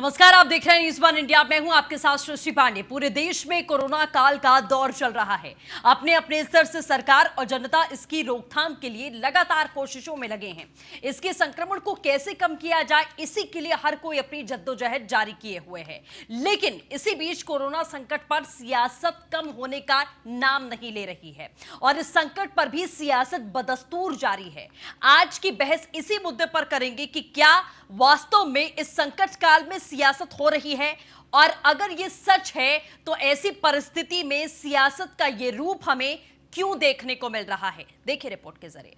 नमस्कार, आप देख रहे हैं न्यूज़ वन इंडिया। मैं हूं आपके साथ सृष्टि पांडे। पूरे देश में कोरोना काल का दौर चल रहा है। अपने अपने स्तर से सरकार और जनता इसकी रोकथाम के लिए लगातार कोशिशों में लगे हैं। इसके संक्रमण को कैसे कम किया जाए, इसी के लिए हर कोई अपनी जद्दोजहद जारी किए हुए है। लेकिन इसी बीच कोरोना संकट पर सियासत कम होने का नाम नहीं ले रही है और इस संकट पर भी सियासत बदस्तूर जारी है। आज की बहस इसी मुद्दे पर करेंगे कि क्या वास्तव में इस संकट काल में सियासत हो रही है, और अगर ये सच है तो ऐसी परिस्थिति में सियासत का ये रूप हमें क्यों देखने को मिल रहा है। देखिए रिपोर्ट के जरिए।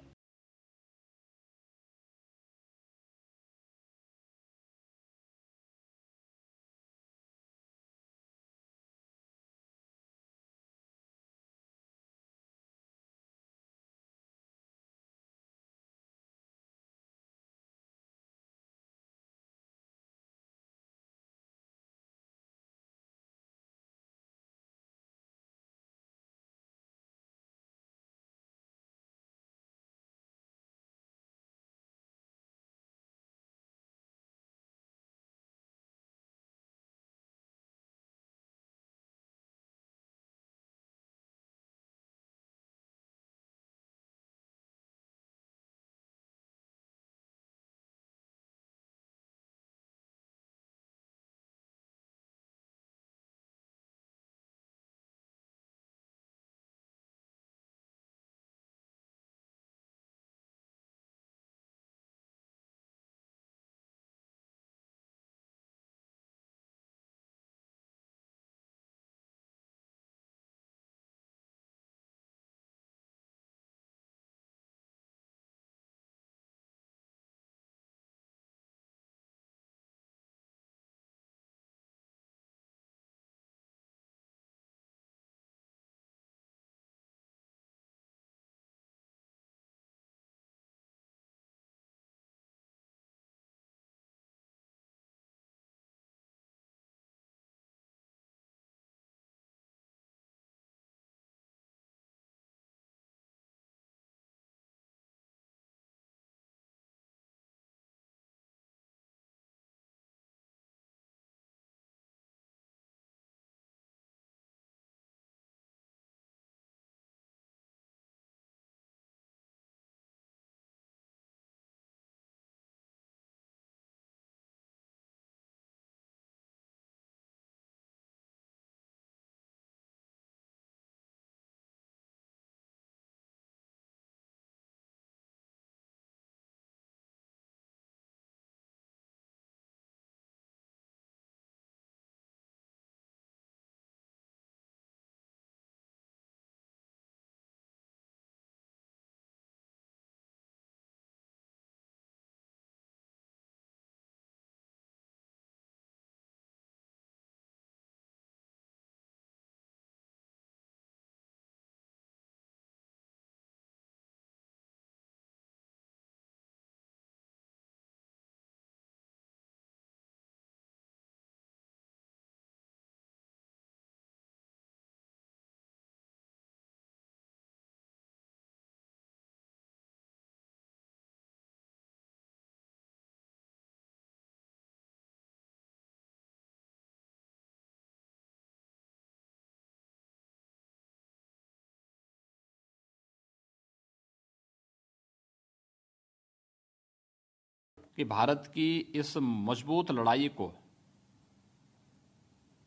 कि भारत की इस मजबूत लड़ाई को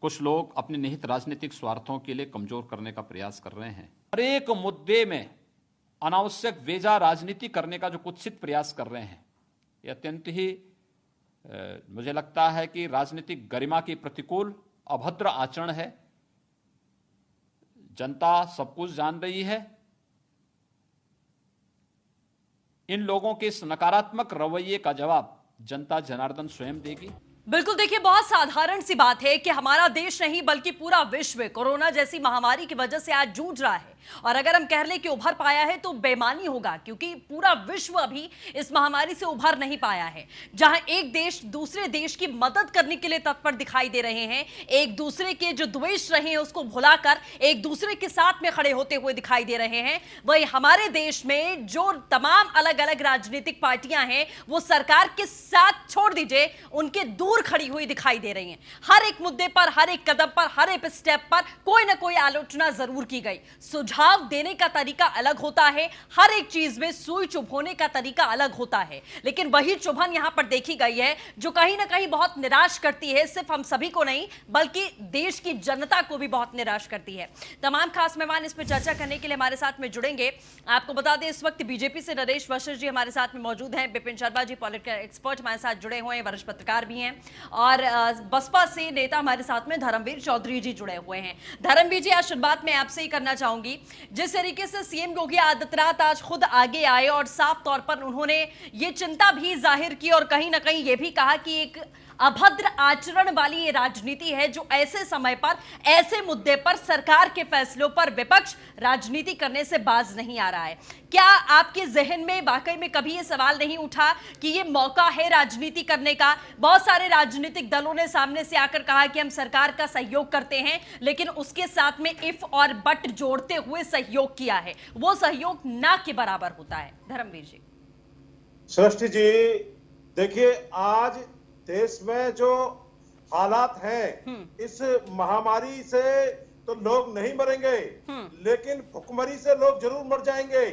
कुछ लोग अपने निहित राजनीतिक स्वार्थों के लिए कमजोर करने का प्रयास कर रहे हैं। हर एक मुद्दे में अनावश्यक वेजा राजनीति करने का जो कुत्सित प्रयास कर रहे हैं, यह अत्यंत ही मुझे लगता है कि राजनीतिक गरिमा की प्रतिकूल अभद्र आचरण है। जनता सब कुछ जान रही है। इन लोगों के इस नकारात्मक रवैये का जवाब जनता जनार्दन स्वयं देगी। बिल्कुल, देखिए, बहुत साधारण सी बात है कि हमारा देश नहीं बल्कि पूरा विश्व कोरोना जैसी महामारी की वजह से आज जूझ रहा है। और अगर हम कह लें कि उभर पाया है तो बेमानी होगा, क्योंकि पूरा विश्व अभी इस महामारी से उभर नहीं पाया है। जहां एक देश दूसरे देश की मदद करने के लिए तत्पर दिखाई दे रहे हैं, एक दूसरे के जो द्वेष रहे हैं उसको भुलाकर एक दूसरे के साथ में खड़े होते हुए दिखाई दे रहे हैं, वही हमारे देश में जो तमाम अलग अलग राजनीतिक पार्टियां हैं वो सरकार के साथ, छोड़ दीजिए, उनके दूर खड़ी हुई दिखाई दे रही हैं। हर एक मुद्दे पर, हर एक कदम पर, हर एक स्टेप पर कोई ना कोई आलोचना जरूर की गई। सुझाव देने का तरीका अलग होता है, हर एक चीज में सुई चुभोने का तरीका अलग होता है, लेकिन वही चुभन यहां पर देखी गई है जो कहीं ना कहीं बहुत निराश करती है, सिर्फ हम सभी को नहीं बल्कि देश की जनता को भी बहुत निराश करती है। तमाम खास मेहमान इस पर चर्चा करने के लिए हमारे साथ में जुड़ेंगे। आपको बता दें इस वक्त बीजेपी से नरेश वशिष्ठ जी हमारे साथ में मौजूद हैं, बिपिन शर्मा जी पॉलिटिकल एक्सपर्ट हमारे साथ जुड़े हुए हैं, वरिष्ठ पत्रकार भी हैं, और बसपा से नेता हमारे साथ में धर्मवीर चौधरी जी जुड़े हुए हैं। धर्मवीर जी, आज शुरुआत मैं आपसे ही करना चाहूंगी, जिस तरीके से सीएम योगी आदित्यनाथ आज खुद आगे आए और साफ तौर पर उन्होंने ये चिंता भी जाहिर की और कहीं ना कहीं ये भी कहा कि एक अभद्र आचरण वाली ये राजनीति है जो ऐसे समय पर, ऐसे मुद्दे पर, सरकार के फैसलों पर विपक्ष राजनीति करने से बाज नहीं आ रहा है। क्या आपके जहन में वाकई में कभी ये सवाल नहीं उठा कि ये मौका है राजनीति करने का? बहुत सारे राजनीतिक दलों ने सामने से आकर कहा कि हम सरकार का सहयोग करते हैं, लेकिन उसके साथ में इफ और बट जोड़ते हुए सहयोग किया है, वो सहयोग ना के बराबर होता है। धर्मवीर जी। सृष्टि जी, देखिए आज देश में जो हालात हैं, इस महामारी से तो लोग नहीं मरेंगे, लेकिन भुखमरी से लोग जरूर मर जाएंगे।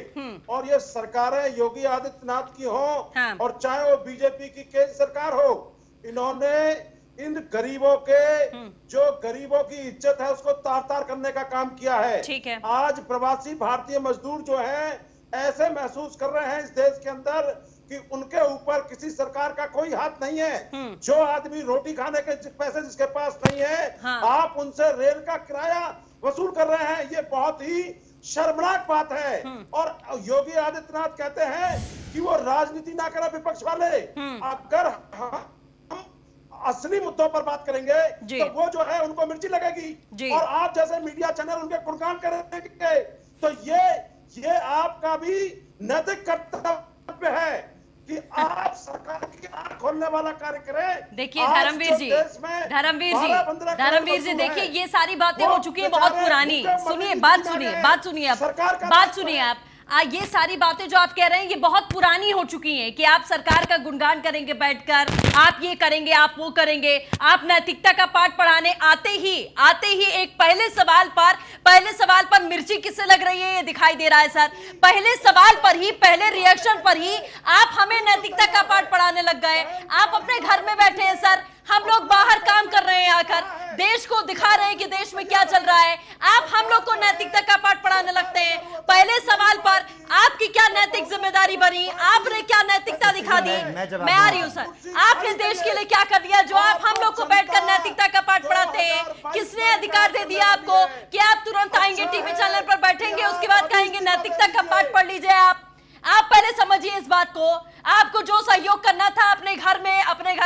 और ये सरकारें योगी आदित्यनाथ की हो, हाँ। और चाहे वो बीजेपी की केंद्र सरकार हो, इन्होंने इन गरीबों के जो गरीबों की इज्जत है उसको तार तार करने का काम किया है। ठीक है। आज प्रवासी भारतीय मजदूर जो है ऐसे महसूस कर रहे हैं इस देश के अंदर कि उनके ऊपर किसी सरकार का कोई हाथ नहीं है। जो आदमी रोटी खाने के पैसे जिसके पास नहीं है, हाँ। आप उनसे रेल का किराया वसूल कर रहे हैं, ये बहुत ही शर्मनाक बात है। और योगी आदित्यनाथ कहते हैं कि वो राजनीति ना करे विपक्ष वाले। अगर हम असली मुद्दों पर बात करेंगे तो वो जो है उनको मिर्ची लगेगी, और आप जैसे मीडिया चैनल उनके गुणगान करेंगे, तो ये आपका भी नैतिक कर्तव्य है कि आप सरकार की आंख खोलने वाला कार्य करें। देखिए धर्मवीर जी, देखिए ये सारी बातें हो चुकी है बहुत पुरानी। सुनिए, बात सुनिए आप ये सारी बातें जो आप कह रहे हैं ये बहुत पुरानी हो चुकी हैं कि आप सरकार का गुणगान करेंगे बैठकर, आप ये करेंगे, आप वो करेंगे। आप नैतिकता का पाठ पढ़ाने आते ही एक पहले सवाल पर मिर्ची किससे लग रही है ये दिखाई दे रहा है सर। पहले सवाल पर ही, पहले रिएक्शन पर ही आप हमें नैतिकता का पाठ पढ़ाने लग गए। आप अपने घर में बैठे हैं सर, हम लोग बाहर काम कर रहे हैं, आकर देश को दिखा रहे हैं कि देश में क्या चल रहा है, आप हम लोग को नैतिकता का पाठ पढ़ाने लगते हैं। पहले सवाल पर आपकी क्या नैतिक जिम्मेदारी बनी, आपने क्या नैतिकता दिखा दी? मैं आ रही हूँ सर, आपने देश के लिए क्या कर दिया जो आप हम लोग को बैठकर नैतिकता का पाठ पढ़ाते हैं? किसने अधिकार दे दिया आपको कि आप तुरंत आएंगे टीवी चैनल पर बैठेंगे, उसके बाद कहेंगे नैतिकता का पाठ पढ़ लीजिए? आप पहले समझिए इस बात को। आपको जो सहयोग करना था अपने घर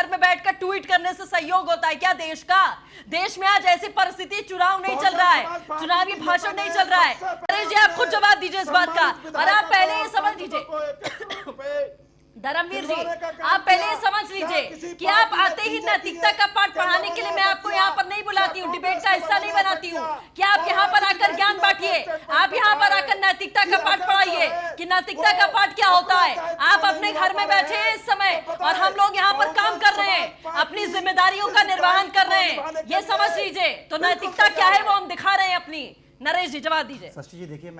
में बैठकर ट्वीट करने से सहयोग होता है क्या देश का? देश में आज ऐसी परिस्थिति, चुनाव नहीं चल रहा है, चुनावी भाषण नहीं चल रहा है। अरे जी आप खुद जवाब दीजिए इस बात का, और आप पहले ये समझ लीजिए धर्मवीर जी, आप पहले ये समझ लीजिए कि आप आते ही नैतिकता का पाठ पढ़ाने के लिए मैं आपको यहाँ पर नहीं बुलाती हूँ, डिबेट का हिस्सा नहीं बनाती हूँ कि आप यहाँ पर आकर ज्ञान बांटिए। आप यहाँ पर आकर नैतिकता का पाठ पढ़ाइए कि नैतिकता का पाठ क्या होता है। आप अपने घर में बैठे हैं इस समय और हम लोग यहाँ पर काम कर रहे हैं, अपनी जिम्मेदारियों का निर्वहन कर रहे हैं, ये समझ लीजिए। तो नैतिकता क्या है वो हम दिखा रहे हैं अपनी। नरेश जी जवाब दीजिए। सृष्टि जी देखिए,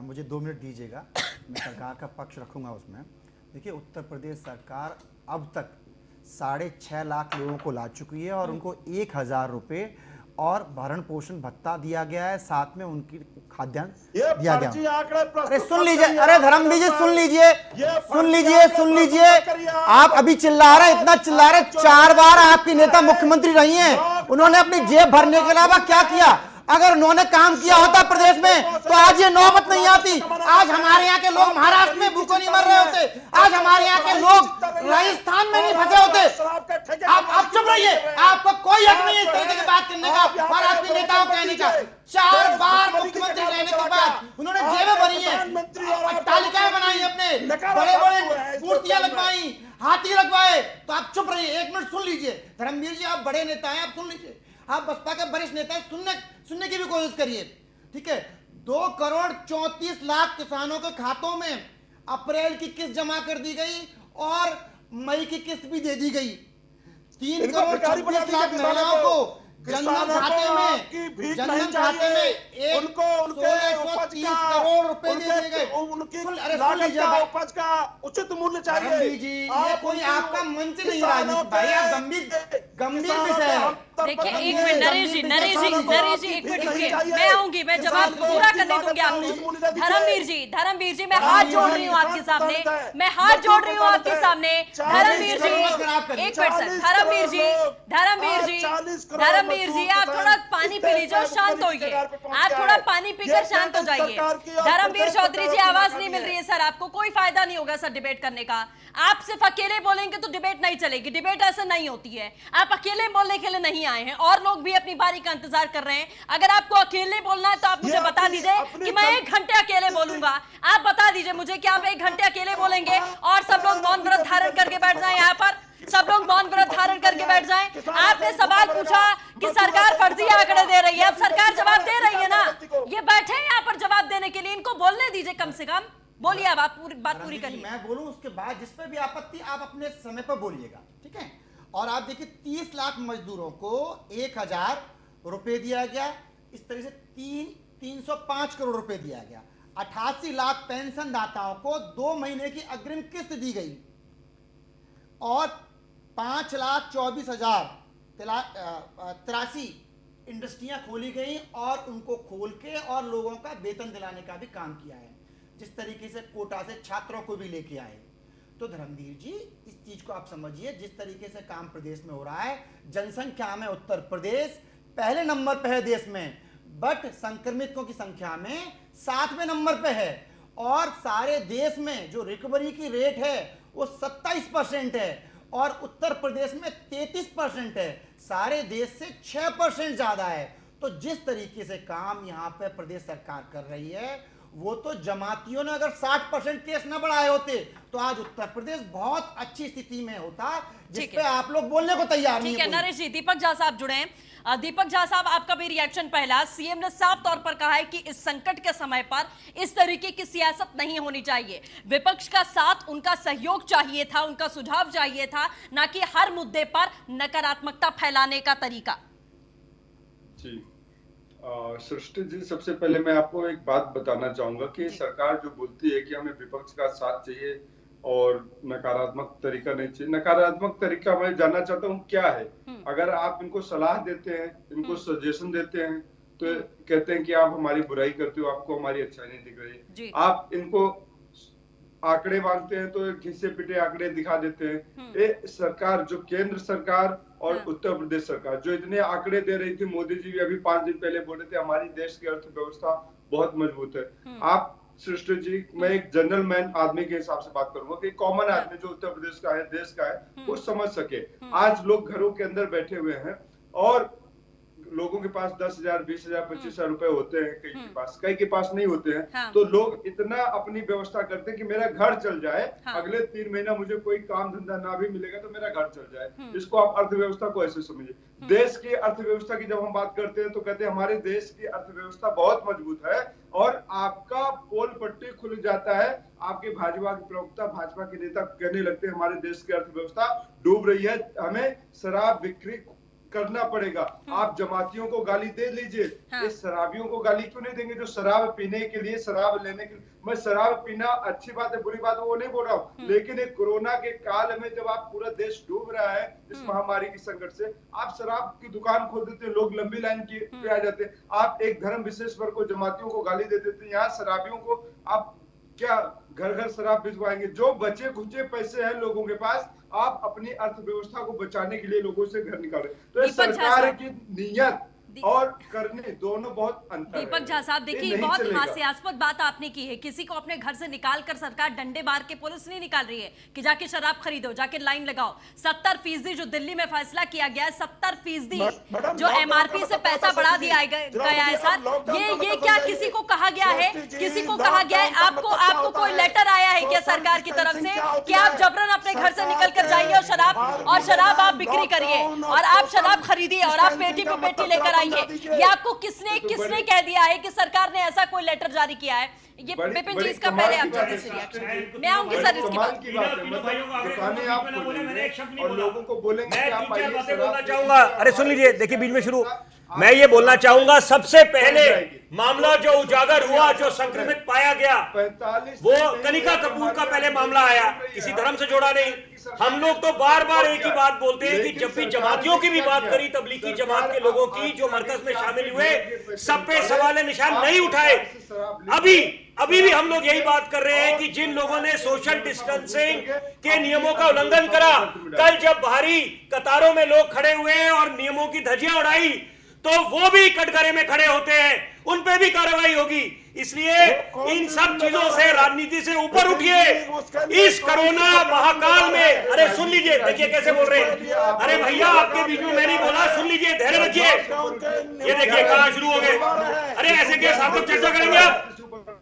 मुझे 2 मिनट दीजिएगा, मैं सरकार का पक्ष रखूंगा उसमें। देखिए उत्तर प्रदेश सरकार अब तक 6.5 लाख लोगों को ला चुकी है और उनको 1000 रुपये और भरण पोषण भत्ता दिया गया है, साथ में उनकी खाद्यान्न दिया गया। अरे सुन लीजिए, अरे धर्मवीर जी सुन लीजिए, आप अभी चिल्ला रहे हैं, इतना चिल्ला रहे। 4 बार आपकी नेता मुख्यमंत्री रही हैं, उन्होंने अपनी जेब भरने के अलावा क्या किया? अगर उन्होंने काम किया होता प्रदेश में तो आज ये नौबत नहीं आती। आज हमारे यहाँ के लोग महाराष्ट्र में भूखों नहीं मर रहे होते, आज हमारे यहाँ के लोग राजस्थान में नहीं फंसे होते। आप चुप रहिए, आपको कोई हक नहीं है इस तरीके की बात करने का और आपके नेताओं कहने का। 4 देश बार दुश्मनी की मुख्यमंत्री कगार रहने पर के चला बाद गया। उन्होंने आज जेबें भरी प्रधानमंत्री और हैं, आप तालिकाएं बनाई अपने, बड़े बड़े मूर्तियां लगवाई, हाथी लगवाए, तो आप चुप रहिए, 1 मिनट सुन लीजिए। धर्मवीर जी, आप बड़े नेता हैं, आप सुन लीजिए, आप बसपा के वरिष्ठ नेता हैं, सुनने की भी कोशिश करिए, ठीक है। 2 करोड़ 34 लाख किसानों के खातों में अप्रैल की किस्त जमा कर दी गई और मई की किस्त भी दे दी गई। 3 इनको करोड़ भिखारी बना 26 दीजिए लाख किसानों महिलाओं को किसानों जनधन को खाते आपकी में, भीख जनधन नहीं खाते चाहिए। में उनको उनके उपज 1630 का, करोड़ रुपए दे उनके- दिए गए। उनकी सुन लागत लीजिए का, भाई, उपज का उचित मूल्य धर्मवीर चाहिए। जी, ये कोई उनकी आपका मंच नहीं किसानों राजनीति भाई, के- आप गंभीर किसानों विषय के है। हम तक देखिए, पसंद एक है। मिनट नरेश जी, नरेश जी, एक मिनट रुकिए, मैं आऊंगी, मैं जवाब किसान को पूरा उसकी करने लागत दूंगी का आपको। उचित मूल्य दीजिए। धर्मवीर जी, मैं हाथ जोड़ रही हूँ आपके सामने, मैं हाथ जोड़ रही हूँ आपके सामने। धर्मवीर जी, एक मिनट सर, धर्मवीर जी, आप थोड़ा पानी पी लीजिए और शांत होइए। आप थोड़ा पानी पीकर शांत हो जाइए। धर्मवीर चौधरी जी, आवाज नहीं मिल रही है सर आपको, कोई फायदा नहीं होगा सर डिबेट करने का। आप सिर्फ अकेले बोलेंगे तो डिबेट नहीं चलेगी, डिबेट ऐसे नहीं होती है। आप अकेले बोलने के लिए नहीं आए हैं, और लोग भी अपनी बारी का इंतजार कर रहे हैं। अगर आपको अकेले बोलना है तो आप मुझे बता दीजिए कि मैं 1 घंटे अकेले बोलूंगा। आप बता दीजिए मुझे कि आप 1 घंटे अकेले बोलेंगे और सब लोग मौन व्रत धारण करके बैठ जाएं। यहाँ पर सब लोग मौन व्रत धारण करके बैठ जाएं। आपने सवाल पूछा कि सरकार फर्जी आंकड़े दे रही है, अब सरकार जवाब दे रही है ना, ये बैठे हैं यहाँ पर जवाब देने के लिए, इनको बोलने दीजिए कम से कम। बोलिए, अब आप बात पूरी करिए। मैं बोलूं, उसके बाद जिस पे भी आपत्ति आप अपने समय पर बोलिएगा, ठीक है। और आप देखिए, 30 लाख मजदूरों को 1000 रुपए दिया गया, इस तरह से 305 करोड़ रुपए दिया गया। 88 लाख पेंशन दाताओं को 2 महीने की अग्रिम किस्त दी गई और 5,24,083 इंडस्ट्रियां खोली गई और उनको खोल के और लोगों का वेतन दिलाने का भी काम किया है, जिस तरीके से कोटा से छात्रों को भी लेके आए। तो धर्मवीर जी, इस चीज को आप समझिए, जिस तरीके से काम प्रदेश में हो रहा है, जनसंख्या में उत्तर प्रदेश पहले नंबर पे है देश में, बट संक्रमितों की संख्या में 7वें नंबर पे है। और सारे देश में जो रिकवरी की रेट है वो 27% है और उत्तर प्रदेश में 33% है, सारे देश से 6% ज्यादा है। तो जिस तरीके से काम यहाँ पे प्रदेश सरकार कर रही है, वो तो जमातियों ने अगर 60% केस न बढ़ाए होते तो आज उत्तर प्रदेश बहुत अच्छी स्थिति में होता, जिस पे आप लोग बोलने को तैयार नहीं ठीक है नरेश जी। दीपक झा साहब जुड़े हैं। दीपक झा साहब, आपका भी रिएक्शन पहला। सीएम ने साफ तौर पर कहा है कि इस संकट के समय पर इस तरीके की सियासत नहीं होनी चाहिए, विपक्ष का साथ, उनका सहयोग चाहिए था, उनका सुझाव चाहिए था, ना कि हर मुद्दे पर नकारात्मकता फैलाने का तरीका। जी, सृष्टि जी, सबसे पहले मैं आपको एक बात बताना चाहूंगा कि सरकार जो बोलती है कि हमें विपक्ष का साथ चाहिए और नकारात्मक तरीका नहीं चाहिए, नकारात्मक तरीका मैं जानना चाहता हूँ क्या है। अगर आप इनको सलाह देते हैं, इनको सजेशन देते हैं, तो कहते हैं कि आप हमारी बुराई करते हो, आपको हमारी अच्छाई नहीं दिख रही है। आप इनको आंकड़े मांगते हैं तो घिसे पिटे आंकड़े दिखा देते हैं। ये सरकार, जो केंद्र सरकार और उत्तर प्रदेश सरकार जो इतने आंकड़े दे रही थी, मोदी जी भी अभी 5 दिन पहले बोले थे हमारी देश की अर्थव्यवस्था बहुत मजबूत है। आप सृष्टि जी, मैं एक जनरल मैन आदमी के हिसाब से बात करूंगा कि कॉमन आदमी जो उत्तर प्रदेश का है, देश का है, वो समझ सके। आज लोग घरों के अंदर बैठे हुए हैं और लोगों के पास 10,000, 20,000, 25,000 रुपए होते हैं, कई के पास नहीं होते हैं। तो लोग इतना अपनी व्यवस्था करते हैं कि मेरा घर चल जाए, अगले 3 महीना मुझे कोई काम धंधा ना भी मिलेगा तो मेरा घर चल जाए। इसको आप अर्थव्यवस्था को ऐसे समझिए। देश की अर्थव्यवस्था की जब हम बात करते हैं तो कहते हैं हमारे देश की अर्थव्यवस्था बहुत मजबूत है, और आपका पोल पट्टी खुल जाता है। आपके भाजपा के प्रवक्ता, भाजपा के नेता कहने लगते हैं हमारे देश की अर्थव्यवस्था डूब रही है, हमें शराब बिक्री करना पड़ेगा। आप जमातियों को गाली दे लीजिए, इस शराबियों को गाली क्यों नहीं देंगे जो शराब पीने के लिए, शराब लेने के लिए। मैं शराब पीना अच्छी बात है, बुरी बात है, वो नहीं बोल रहा हूँ, लेकिन एक कोरोना के काल में जब आप पूरा देश डूब रहा है इस महामारी के संकट से, आप शराब की दुकान खोल देते हैं, लोग लंबी लाइन पे आ जाते हैं। आप एक धर्म विशेष वर्ग को, जमातियों को गाली दे देते हैं। यहाँ शराबियों को आप क्या घर घर शराब भिजवाएंगे? जो बचे खुचे पैसे हैं लोगों के पास, आप अपनी अर्थव्यवस्था को बचाने के लिए लोगों से घर निकाल रहे। तो सरकार की नीयत और करने दोनों बहुत अंतर है। दीपक झा साहब ये देखिए, नहीं बहुत चलेगा। हास्यास्पद बात आपने की है। किसी को अपने घर से निकाल कर सरकार डंडे मार के पुलिस नहीं निकाल रही है कि जाके शराब खरीदो, जाके लाइन लगाओ। 70% जो दिल्ली में फैसला किया गया है, 70% जो एमआरपी से पैसा बढ़ा दिया गया है सर, ये क्या किसी को कहा गया है? किसी को कहा गया है? आपको कोई लेटर आया है क्या सरकार की तरफ से कि आप जबरन अपने घर से निकल कर जाइए और शराब आप बिक्री करिए और आप शराब खरीदिए और आप पेटी पे पेटी लेकर आइए? ये आपको किसने कह दिया है कि सरकार ने ऐसा कोई लेटर जारी किया है? ये बिपिन जी, इसका पहले आप जल्दी से रिएक्शन। मैं आऊंगी सर इसके बाद। दुकानें आप खोलेंगे और लोगों को बोलेंगे कि आप आइए बातें शराब बोलना चाहूंगा। अरे सुन लीजिए, देखिए बीच में शुरू मैं ये बोलना चाहूंगा, सबसे पहले मामला जो उजागर हुआ, जो संक्रमित पाया गया, 45 वो कनिका कपूर का पहले मामला आया, किसी धर्म से जोड़ा नहीं। हम लोग तो बार बार एक ही बात बोलते हैं कि जब भी जमातियों की भी बात करी, तबलीगी जमात के लोगों की जो मरकज में शामिल हुए, सब पे सवाल निशान नहीं उठाए। अभी भी हम लोग यही बात कर रहे हैं कि जिन लोगों ने सोशल डिस्टेंसिंग के नियमों का उल्लंघन करा, कल जब भारी कतारों में लोग खड़े हुए और नियमों की धज्जियां उड़ाई, तो वो भी कटघरे में खड़े होते हैं, उन पे भी कार्रवाई होगी। इसलिए इन सब चीजों से, राजनीति से ऊपर उठिए। इस कोरोना महाकाल में, अरे सुन लीजिए, देखिए कैसे बोल रहे हैं। अरे भैया, आपके बीच में मैं नहीं बोला, सुन लीजिए, धैर्य रखिए। ये देखिए कहां शुरू हो गए। अरे ऐसे क्या सार्थक चर्चा करेंगे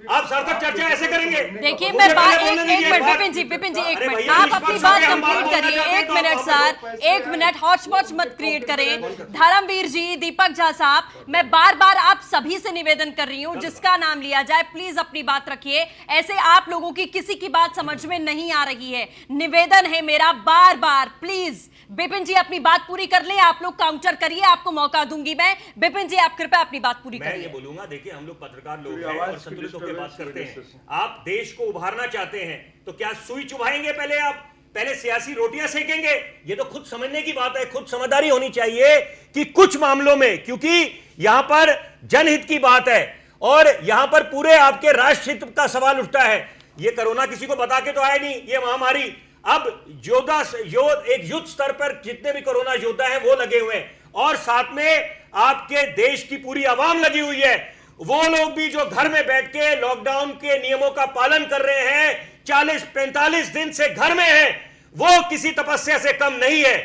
आप सार्थक चर्चा ऐसे करेंगे? देखिए, मैं एक मिनट विपिन जी एक मिनट, आप अपनी बात कंप्लीट करिए। एक मिनट सर, एक मिनट, हॉचपॉच मत क्रिएट करें। धर्मवीर जी, दीपक झा साहब, मैं बार बार आप सभी से निवेदन कर रही हूं, जिसका नाम लिया जाए प्लीज अपनी बात रखिए। ऐसे आप लोगों की किसी की बात समझ में नहीं आ रही है, निवेदन है मेरा बार बार, प्लीज बिपिन जी अपनी बात पूरी कर ले। आप लोग काउंटर करिए, आपको मौका दूंगी मैं। बिपिन जी आप कृपया अपनी बात पूरी करिए। मैं ये बोलूंगा, देखिए हम लोग पत्रकार लोग हैं और संतुलित होकर बात करते हैं। आप देश को उभारना चाहते हैं तो क्या सुई चुभाएंगे पहले? आप पहले सियासी रोटियां सेकेंगे? ये तो खुद समझने की बात है, खुद समझदारी होनी चाहिए कि कुछ मामलों में, क्योंकि यहां पर जनहित की बात है और यहां पर पूरे आपके राष्ट्र हित का सवाल उठता है। ये कोरोना किसी को बता के तो आया नहीं, ये महामारी। अब एक युद्ध स्तर पर जितने भी कोरोना योद्धा हैं वो लगे हुए हैं और साथ में आपके देश की पूरी आवाम लगी हुई है। वो लोग भी जो घर में बैठ के लॉकडाउन के नियमों का पालन कर रहे हैं, 40-45 दिन से घर में हैं, वो किसी तपस्या से कम नहीं है।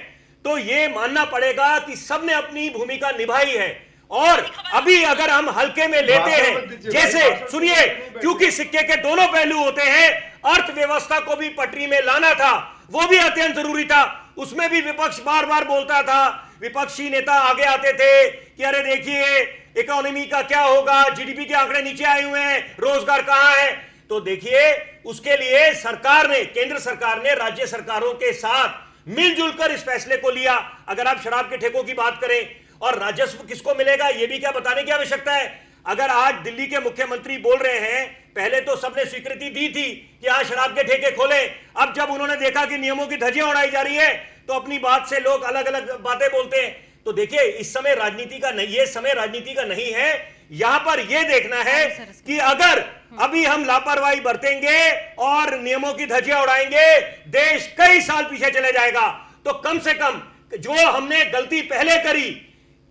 तो ये मानना पड़ेगा कि सबने अपनी भूमिका निभाई है। और अभी अगर हम हल्के में लेते हैं, जैसे सुनिए, क्योंकि सिक्के के दोनों पहलू होते हैं, अर्थव्यवस्था को भी पटरी में लाना था, वो भी अत्यंत जरूरी था। उसमें भी विपक्ष बार बार बोलता था, विपक्षी नेता आगे आते थे कि अरे देखिए इकोनॉमी का क्या होगा, जीडीपी के आंकड़े नीचे आए हुए हैं, रोजगार कहां है। तो देखिए, उसके लिए सरकार ने, केंद्र सरकार ने राज्य सरकारों के साथ मिलजुल कर इस फैसले को लिया। अगर आप शराब के ठेकों की बात करें, और राजस्व किसको मिलेगा ये भी क्या बताने की आवश्यकता है? अगर आज दिल्ली के मुख्यमंत्री बोल रहे हैं, पहले तो सबने स्वीकृति दी थी कि आज शराब के ठेके खोलें, अब जब उन्होंने देखा कि नियमों की धज्जियां उड़ाई जा रही है तो अपनी बात से लोग अलग अलग बातें बोलते हैं। तो देखिए, इस समय राजनीति का नहीं, ये समय राजनीति का नहीं है। यहां पर यह देखना है कि अगर अभी हम लापरवाही बरतेंगे और नियमों की धज्जियां उड़ाएंगे, देश कई साल पीछे चले जाएगा। तो कम से कम जो हमने गलती पहले करी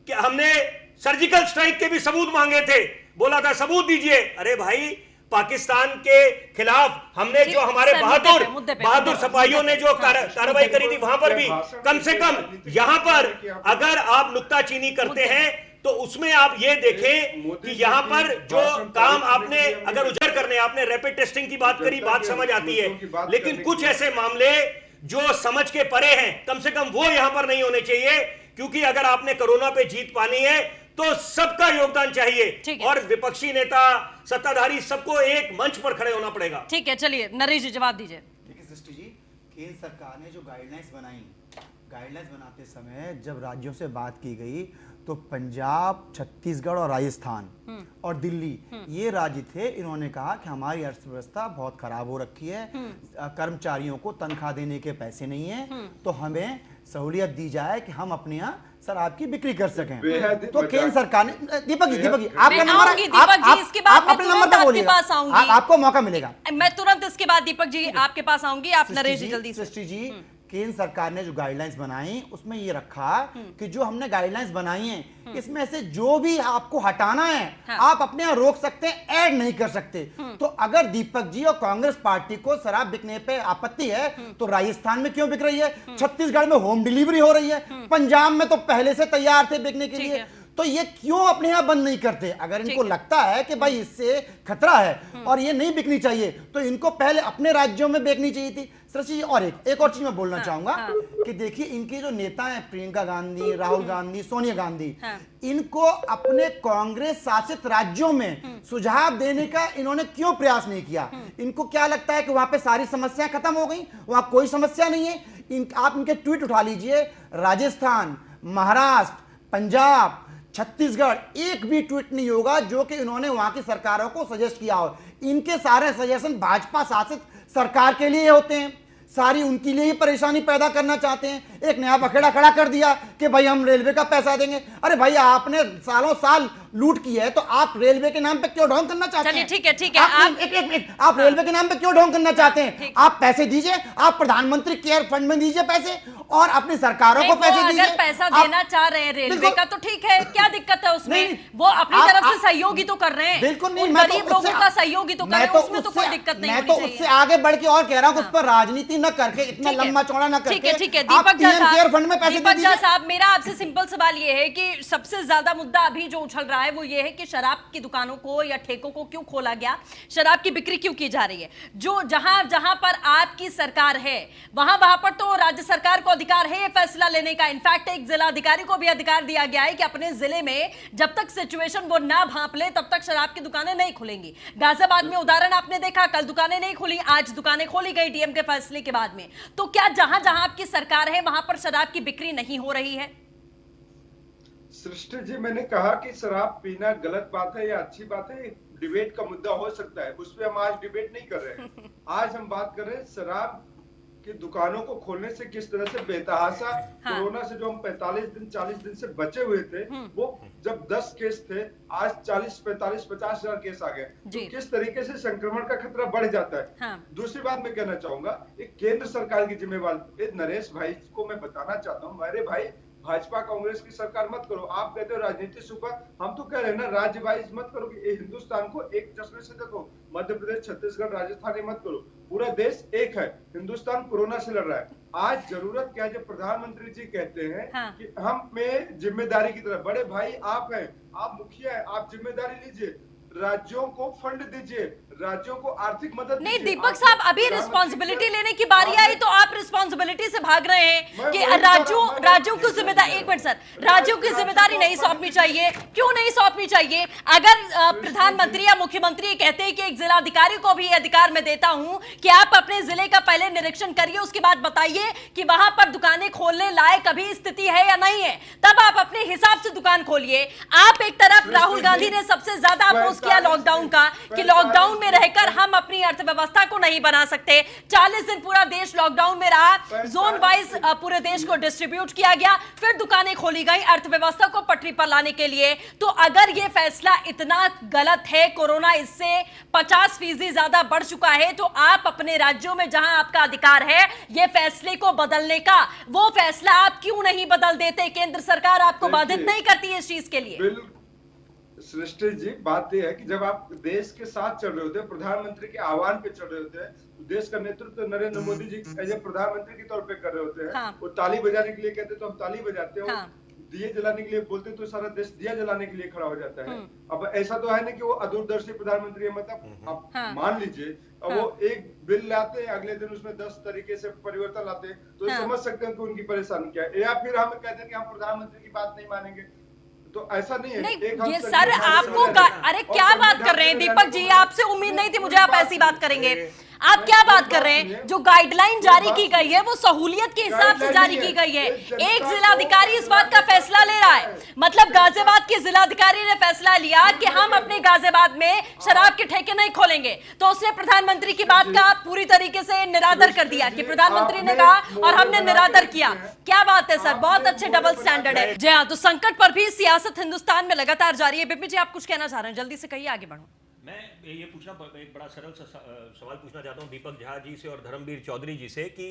कि हमने सर्जिकल स्ट्राइक के भी सबूत मांगे थे, बोला था सबूत दीजिए। अरे भाई, पाकिस्तान के खिलाफ हमने जो हमारे बहादुर सिपाहियों ने जो कार्रवाई करी थी, वहां पर भी कम से कम यहां पर अगर आप नुक्ताचीनी करते हैं तो उसमें आप ये देखें कि यहां पर जो काम आपने अगर उजागर करने, आपने रैपिड टेस्टिंग की बात करी, बात समझ आती है, लेकिन कुछ ऐसे मामले जो समझ के परे हैं, कम से कम वो यहां पर नहीं होने चाहिए। क्योंकि अगर आपने कोरोना पे जीत पानी है तो सबका योगदान चाहिए और विपक्षी नेता, सत्ताधारी, सबको एक मंच पर खड़े होना पड़ेगा। ठीक है, चलिए नरेश जी जवाब दीजिए। देखिए सृष्टि जी, केंद्र सरकार ने जो गाइडलाइंस बनाई, गाइडलाइंस बनाते समय जब राज्यों से बात की गई तो पंजाब, छत्तीसगढ़ और राजस्थान और दिल्ली, ये राज्य थे। इन्होंने कहा कि हमारी अर्थव्यवस्था बहुत खराब हो रखी है, कर्मचारियों को तनख्वाह देने के पैसे नहीं है, तो हमें सहूलियत दी जाए कि हम अपने यहाँ शराब की बिक्री कर सकें। तो केंद्र सरकार ने, दीपक जी आपका नंबर, आप अपने नंबर पर बोलिए, आपको मौका मिलेगा। मैं तुरंत इसके बाद दीपक जी आपके पास आऊंगी। आप नरेश जी जल्दी। सृष्टि जी, केंद्र सरकार ने जो गाइडलाइंस बनाई उसमें ये रखा कि जो हमने गाइडलाइंस बनाई हैं इसमें से जो भी आपको हटाना है आप अपने यहाँ रोक सकते हैं, ऐड नहीं कर सकते। तो अगर दीपक जी और कांग्रेस पार्टी को शराब बिकने पे आपत्ति है तो राजस्थान में क्यों बिक रही है, छत्तीसगढ़ में होम डिलीवरी हो रही है, पंजाब में तो पहले से तैयार थे बिकने के लिए, तो ये क्यों अपने यहाँ बंद नहीं करते? अगर इनको लगता है कि भाई इससे खतरा है और ये नहीं बिकनी चाहिए तो इनको पहले अपने राज्यों में बेचनी चाहिए थी। सृष्टि जी और एक और चीज मैं बोलना चाहूंगा कि देखिए इनके जो नेता हैं प्रियंका गांधी, राहुल गांधी, सोनिया गांधी, इनको अपने कांग्रेस शासित राज्यों में सुझाव देने का इन्होंने क्यों प्रयास नहीं किया? इनको क्या लगता है कि वहां पे सारी समस्याएं खत्म हो गई, वहां कोई समस्या नहीं है? आप इनके ट्वीट उठा लीजिए, राजस्थान, महाराष्ट्र, पंजाब, छत्तीसगढ़, एक भी ट्वीट नहीं होगा जो कि इन्होंने वहां की सरकारों को सजेस्ट किया हो। इनके सारे सजेशन भाजपा शासित सरकार के लिए होते हैं, सारी उनके लिए ही परेशानी पैदा करना चाहते हैं। एक नया बखेड़ा खड़ा कर दिया कि भाई हम रेलवे का पैसा देंगे। अरे भाई आपने सालों साल लूट की है तो आप रेलवे के नाम पे क्यों ढोंग करना चाहते हैं? ठीक है ठीक है, आप रेलवे के नाम पे क्यों ढोंग करना चाहते हैं? आप पैसे दीजिए, आप प्रधानमंत्री केयर फंड में दीजिए पैसे और अपनी सरकारों को पैसे दीजिए। अगर पैसा देना चाह रहे हैं रेलवे का तो ठीक है, क्या दिक्कत है उसमें? वो अपनी तरफ से सहयोग ही तो कर रहे हैं, बिल्कुल नहीं, गरीब लोगों का सहयोग ही तो कर रहे हैं, उसमें तो कोई दिक्कत नहीं होनी चाहिए। मैं तो उससे आगे बढ़ के और कह रहा हूं उस पर राजनीति न करके, इतना लंबा चौड़ा न करके, ठीक है आप पीएम केयर फंड में पैसे दे दीजिए। साहब, मेरा आपसे सिंपल सवाल ये है कि सबसे ज्यादा मुद्दा अभी जो उछल रहा है वो ये है कि शराब की दुकानों को या ठेकों को क्यों खोला गया, शराब की बिक्री क्यों की जा रही है? जो जहां जहां पर आपकी सरकार है वहां पर तो राज्य सरकार को अधिकार है ये फैसला लेने का। इनफैक्ट एक जिला अधिकारी को भी अधिकार दिया गया है कि अपने जिले में जब तक सिचुएशन वो ना भांप ले तब तक शराब की दुकानें नहीं खुलेंगी। गाजियाबाद में उदाहरण आपने देखा, कल दुकानें नहीं खुली, आज दुकानें खोली गई डीएम के फैसले के बाद में। तो क्या जहां जहां आपकी सरकार है वहां पर शराब की बिक्री नहीं हो रही है? सृष्टि जी, मैंने कहा कि शराब पीना गलत बात है या अच्छी बात है, डिबेट का मुद्दा हो सकता है, उस पर हम आज डिबेट नहीं कर रहे हैं। आज हम बात कर रहे हैं शराब की दुकानों को खोलने से किस तरह से बेतहाशा कोरोना से जो हम 45 दिन 40 दिन से बचे हुए थे, वो जब 10 केस थे आज 40, 45, 50 हजार केस आ गए, तो किस तरीके से संक्रमण का खतरा बढ़ जाता है। दूसरी बात मैं कहना चाहूंगा, एक केंद्र सरकार की जिम्मेवारी, नरेश भाई को मैं बताना चाहता हूँ, मेरे भाई भाजपा कांग्रेस की सरकार मत करो। आप कहते हो राजनीति सुपर, हम तो कह रहे हैं ना राज्य वाइज मत करो कि हिंदुस्तान को एक चश्मे से देखो, मध्य प्रदेश, छत्तीसगढ़, राजस्थान मत करो, पूरा देश एक है। हिंदुस्तान कोरोना से लड़ रहा है। आज जरूरत क्या है, जब प्रधानमंत्री जी कहते हैं कि हम में जिम्मेदारी की तरह, बड़े भाई आप हैं, आप मुखिया है, आप जिम्मेदारी लीजिए, राज्यों को फंड दीजिए, राज्यों को आर्थिक मदद नहीं दीपक साहब, अभी रिस्पांसिबिलिटी लेने की बारी आई तो आप रिस्पांसिबिलिटी से भाग रहे हैं कि राज्यों की जिम्मेदारी, एक मिनट सर, राज्यों की जिम्मेदारी नहीं सौंपनी चाहिए। क्यों नहीं सौंपनी चाहिए? अगर प्रधानमंत्री या मुख्यमंत्री कहते हैं कि एक जिलाधिकारी को भी अधिकार मैं देता हूं कि आप अपने जिले का पहले निरीक्षण करिए, उसके बाद बताइए कि वहां पर दुकानें खोलने लायक अभी स्थिति है या नहीं है, तब आप अपने हिसाब से दुकान खोलिए। आप एक तरफ राहुल गांधी ने सबसे ज्यादा अपोज किया लॉकडाउन का कि लॉकडाउन में रहकर हम अपनी अर्थव्यवस्था को नहीं बना सकते। 40 दिन पूरा देश लॉकडाउन में रहा, जोन वाइज पूरे देश को डिस्ट्रीब्यूट किया गया, फिर दुकानें खोली गई अर्थव्यवस्था को पटरी पर लाने के लिए। तो अगर यह फैसला इतना गलत है, कोरोना इससे 50% ज्यादा बढ़ चुका है, तो आप अपने राज्यों में जहां आपका अधिकार है ये फैसले को बदलने का, वो फैसला आप क्यों नहीं बदल देते? केंद्र सरकार आपको बाधित नहीं करती है इस चीज के लिए? सृष्टि जी, बात यह है कि जब आप देश के साथ चल रहे होते हैं, प्रधानमंत्री के आह्वान पे चल रहे होते हैं, तो देश का नेतृत्व नरेंद्र मोदी जी जब प्रधानमंत्री के तौर पे कर रहे होते हैं, वो ताली बजाने के लिए कहते तो हम ताली बजाते हैं, दिए जलाने के लिए बोलते तो सारा देश दिया जलाने के लिए खड़ा हो जाता है। अब ऐसा तो है ना कि वो अदूरदर्शी प्रधानमंत्री है, मतलब आप मान लीजिए वो एक बिल लाते हैं, अगले दिन उसमें 10 तरीके से परिवर्तन लाते हैं, तो समझ सकते हैं कि उनकी परेशानी क्या है। या फिर हम कहते हैं कि हम प्रधानमंत्री की बात नहीं मानेंगे, तो ऐसा नहीं है। नहीं, ये सर आपको अरे क्या बात कर रहे हैं दीपक जी, आपसे उम्मीद नहीं थी मुझे आप ऐसी बात करेंगे। आप क्या बात कर रहे हैं? जो गाइडलाइन जारी की गई है वो सहूलियत के हिसाब से जारी की गई है। एक जिलाधिकारी इस बात का फैसला ले रहा है, मतलब गाजियाबाद के जिलाधिकारी ने फैसला लिया कि हम अपने गाजियाबाद में शराब के ठेके नहीं खोलेंगे, तो उसने प्रधानमंत्री की बात का पूरी तरीके से निरादर कर दिया कि प्रधानमंत्री ने कहा और हमने निरादर किया। क्या बात है सर, बहुत अच्छे डबल स्टैंडर्ड है। जी हाँ, तो संकट पर भी सियासत हिंदुस्तान में लगातार जारी है। बिपिन जी, आप कुछ कहना चाह रहे हैं, जल्दी से कहिए, आगे बढ़ो। मैं ये पूछना, एक बड़ा सरल सा सवाल पूछना चाहता हूं दीपक झा जी से और धर्मवीर चौधरी जी से कि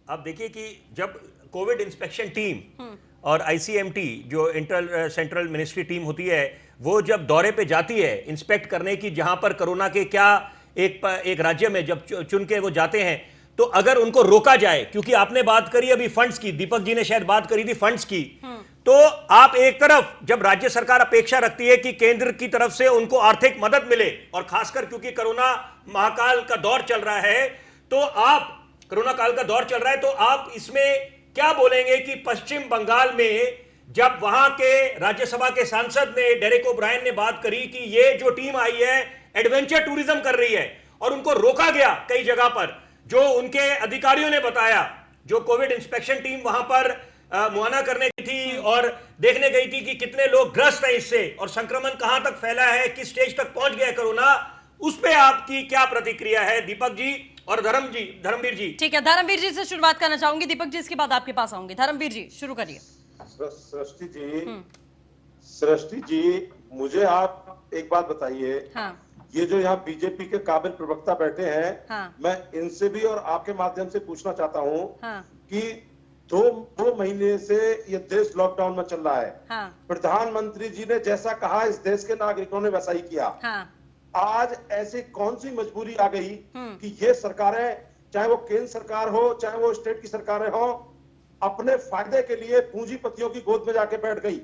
आप देखिए कि जब कोविड इंस्पेक्शन टीम और आईसीएमटी जो इंटर सेंट्रल मिनिस्ट्री टीम होती है, वो जब दौरे पे जाती है इंस्पेक्ट करने की, जहां पर कोरोना के क्या एक राज्य में जब चुन के वो जाते हैं, तो अगर उनको रोका जाए, क्योंकि आपने बात करी अभी फंड्स की, दीपक जी ने शायद बात करी थी फंड्स की, तो आप एक तरफ जब राज्य सरकार अपेक्षा रखती है कि केंद्र की तरफ से उनको आर्थिक मदद मिले, और खासकर क्योंकि कोरोना महाकाल का दौर चल रहा है, तो आप कोरोना काल का दौर चल रहा है, तो आप इसमें क्या बोलेंगे कि पश्चिम बंगाल में जब वहां के राज्यसभा के सांसद ने, डेरेक ओब्रायन ने बात करी कि ये जो टीम आई है एडवेंचर टूरिज्म कर रही है, और उनको रोका गया कई जगह पर, जो उनके अधिकारियों ने बताया, जो कोविड इंस्पेक्शन टीम वहां पर मुआयना करने की थी और देखने गई थी कि कितने लोग ग्रस्त हैं इससे और संक्रमण कहां तक फैला है, किस स्टेज तक पहुंच गया कोरोना, उस पे आपकी क्या प्रतिक्रिया है दीपक जी और धर्मवीर जी? ठीक है, धर्मवीर जी से शुरुआत करना चाहूंगी, दीपक जी इसके बाद आपके पास आऊंगी। धर्मवीर जी शुरू करिए। सृष्टि जी, मुझे आप एक बात बताइए। हाँ। ये जो यहाँ बीजेपी के काबिल प्रवक्ता बैठे हैं, हाँ। मैं इनसे भी और आपके माध्यम से पूछना चाहता हूँ, हाँ। कि दो महीने से ये देश लॉकडाउन में चल रहा है, हाँ। प्रधानमंत्री जी ने जैसा कहा इस देश के नागरिकों ने वैसा ही किया, हाँ। आज ऐसी कौन सी मजबूरी आ गई कि ये सरकारें, चाहे वो केंद्र सरकार हो चाहे वो स्टेट की सरकारें हो, अपने फायदे के लिए पूंजीपतियों की गोद में जाके बैठ गई।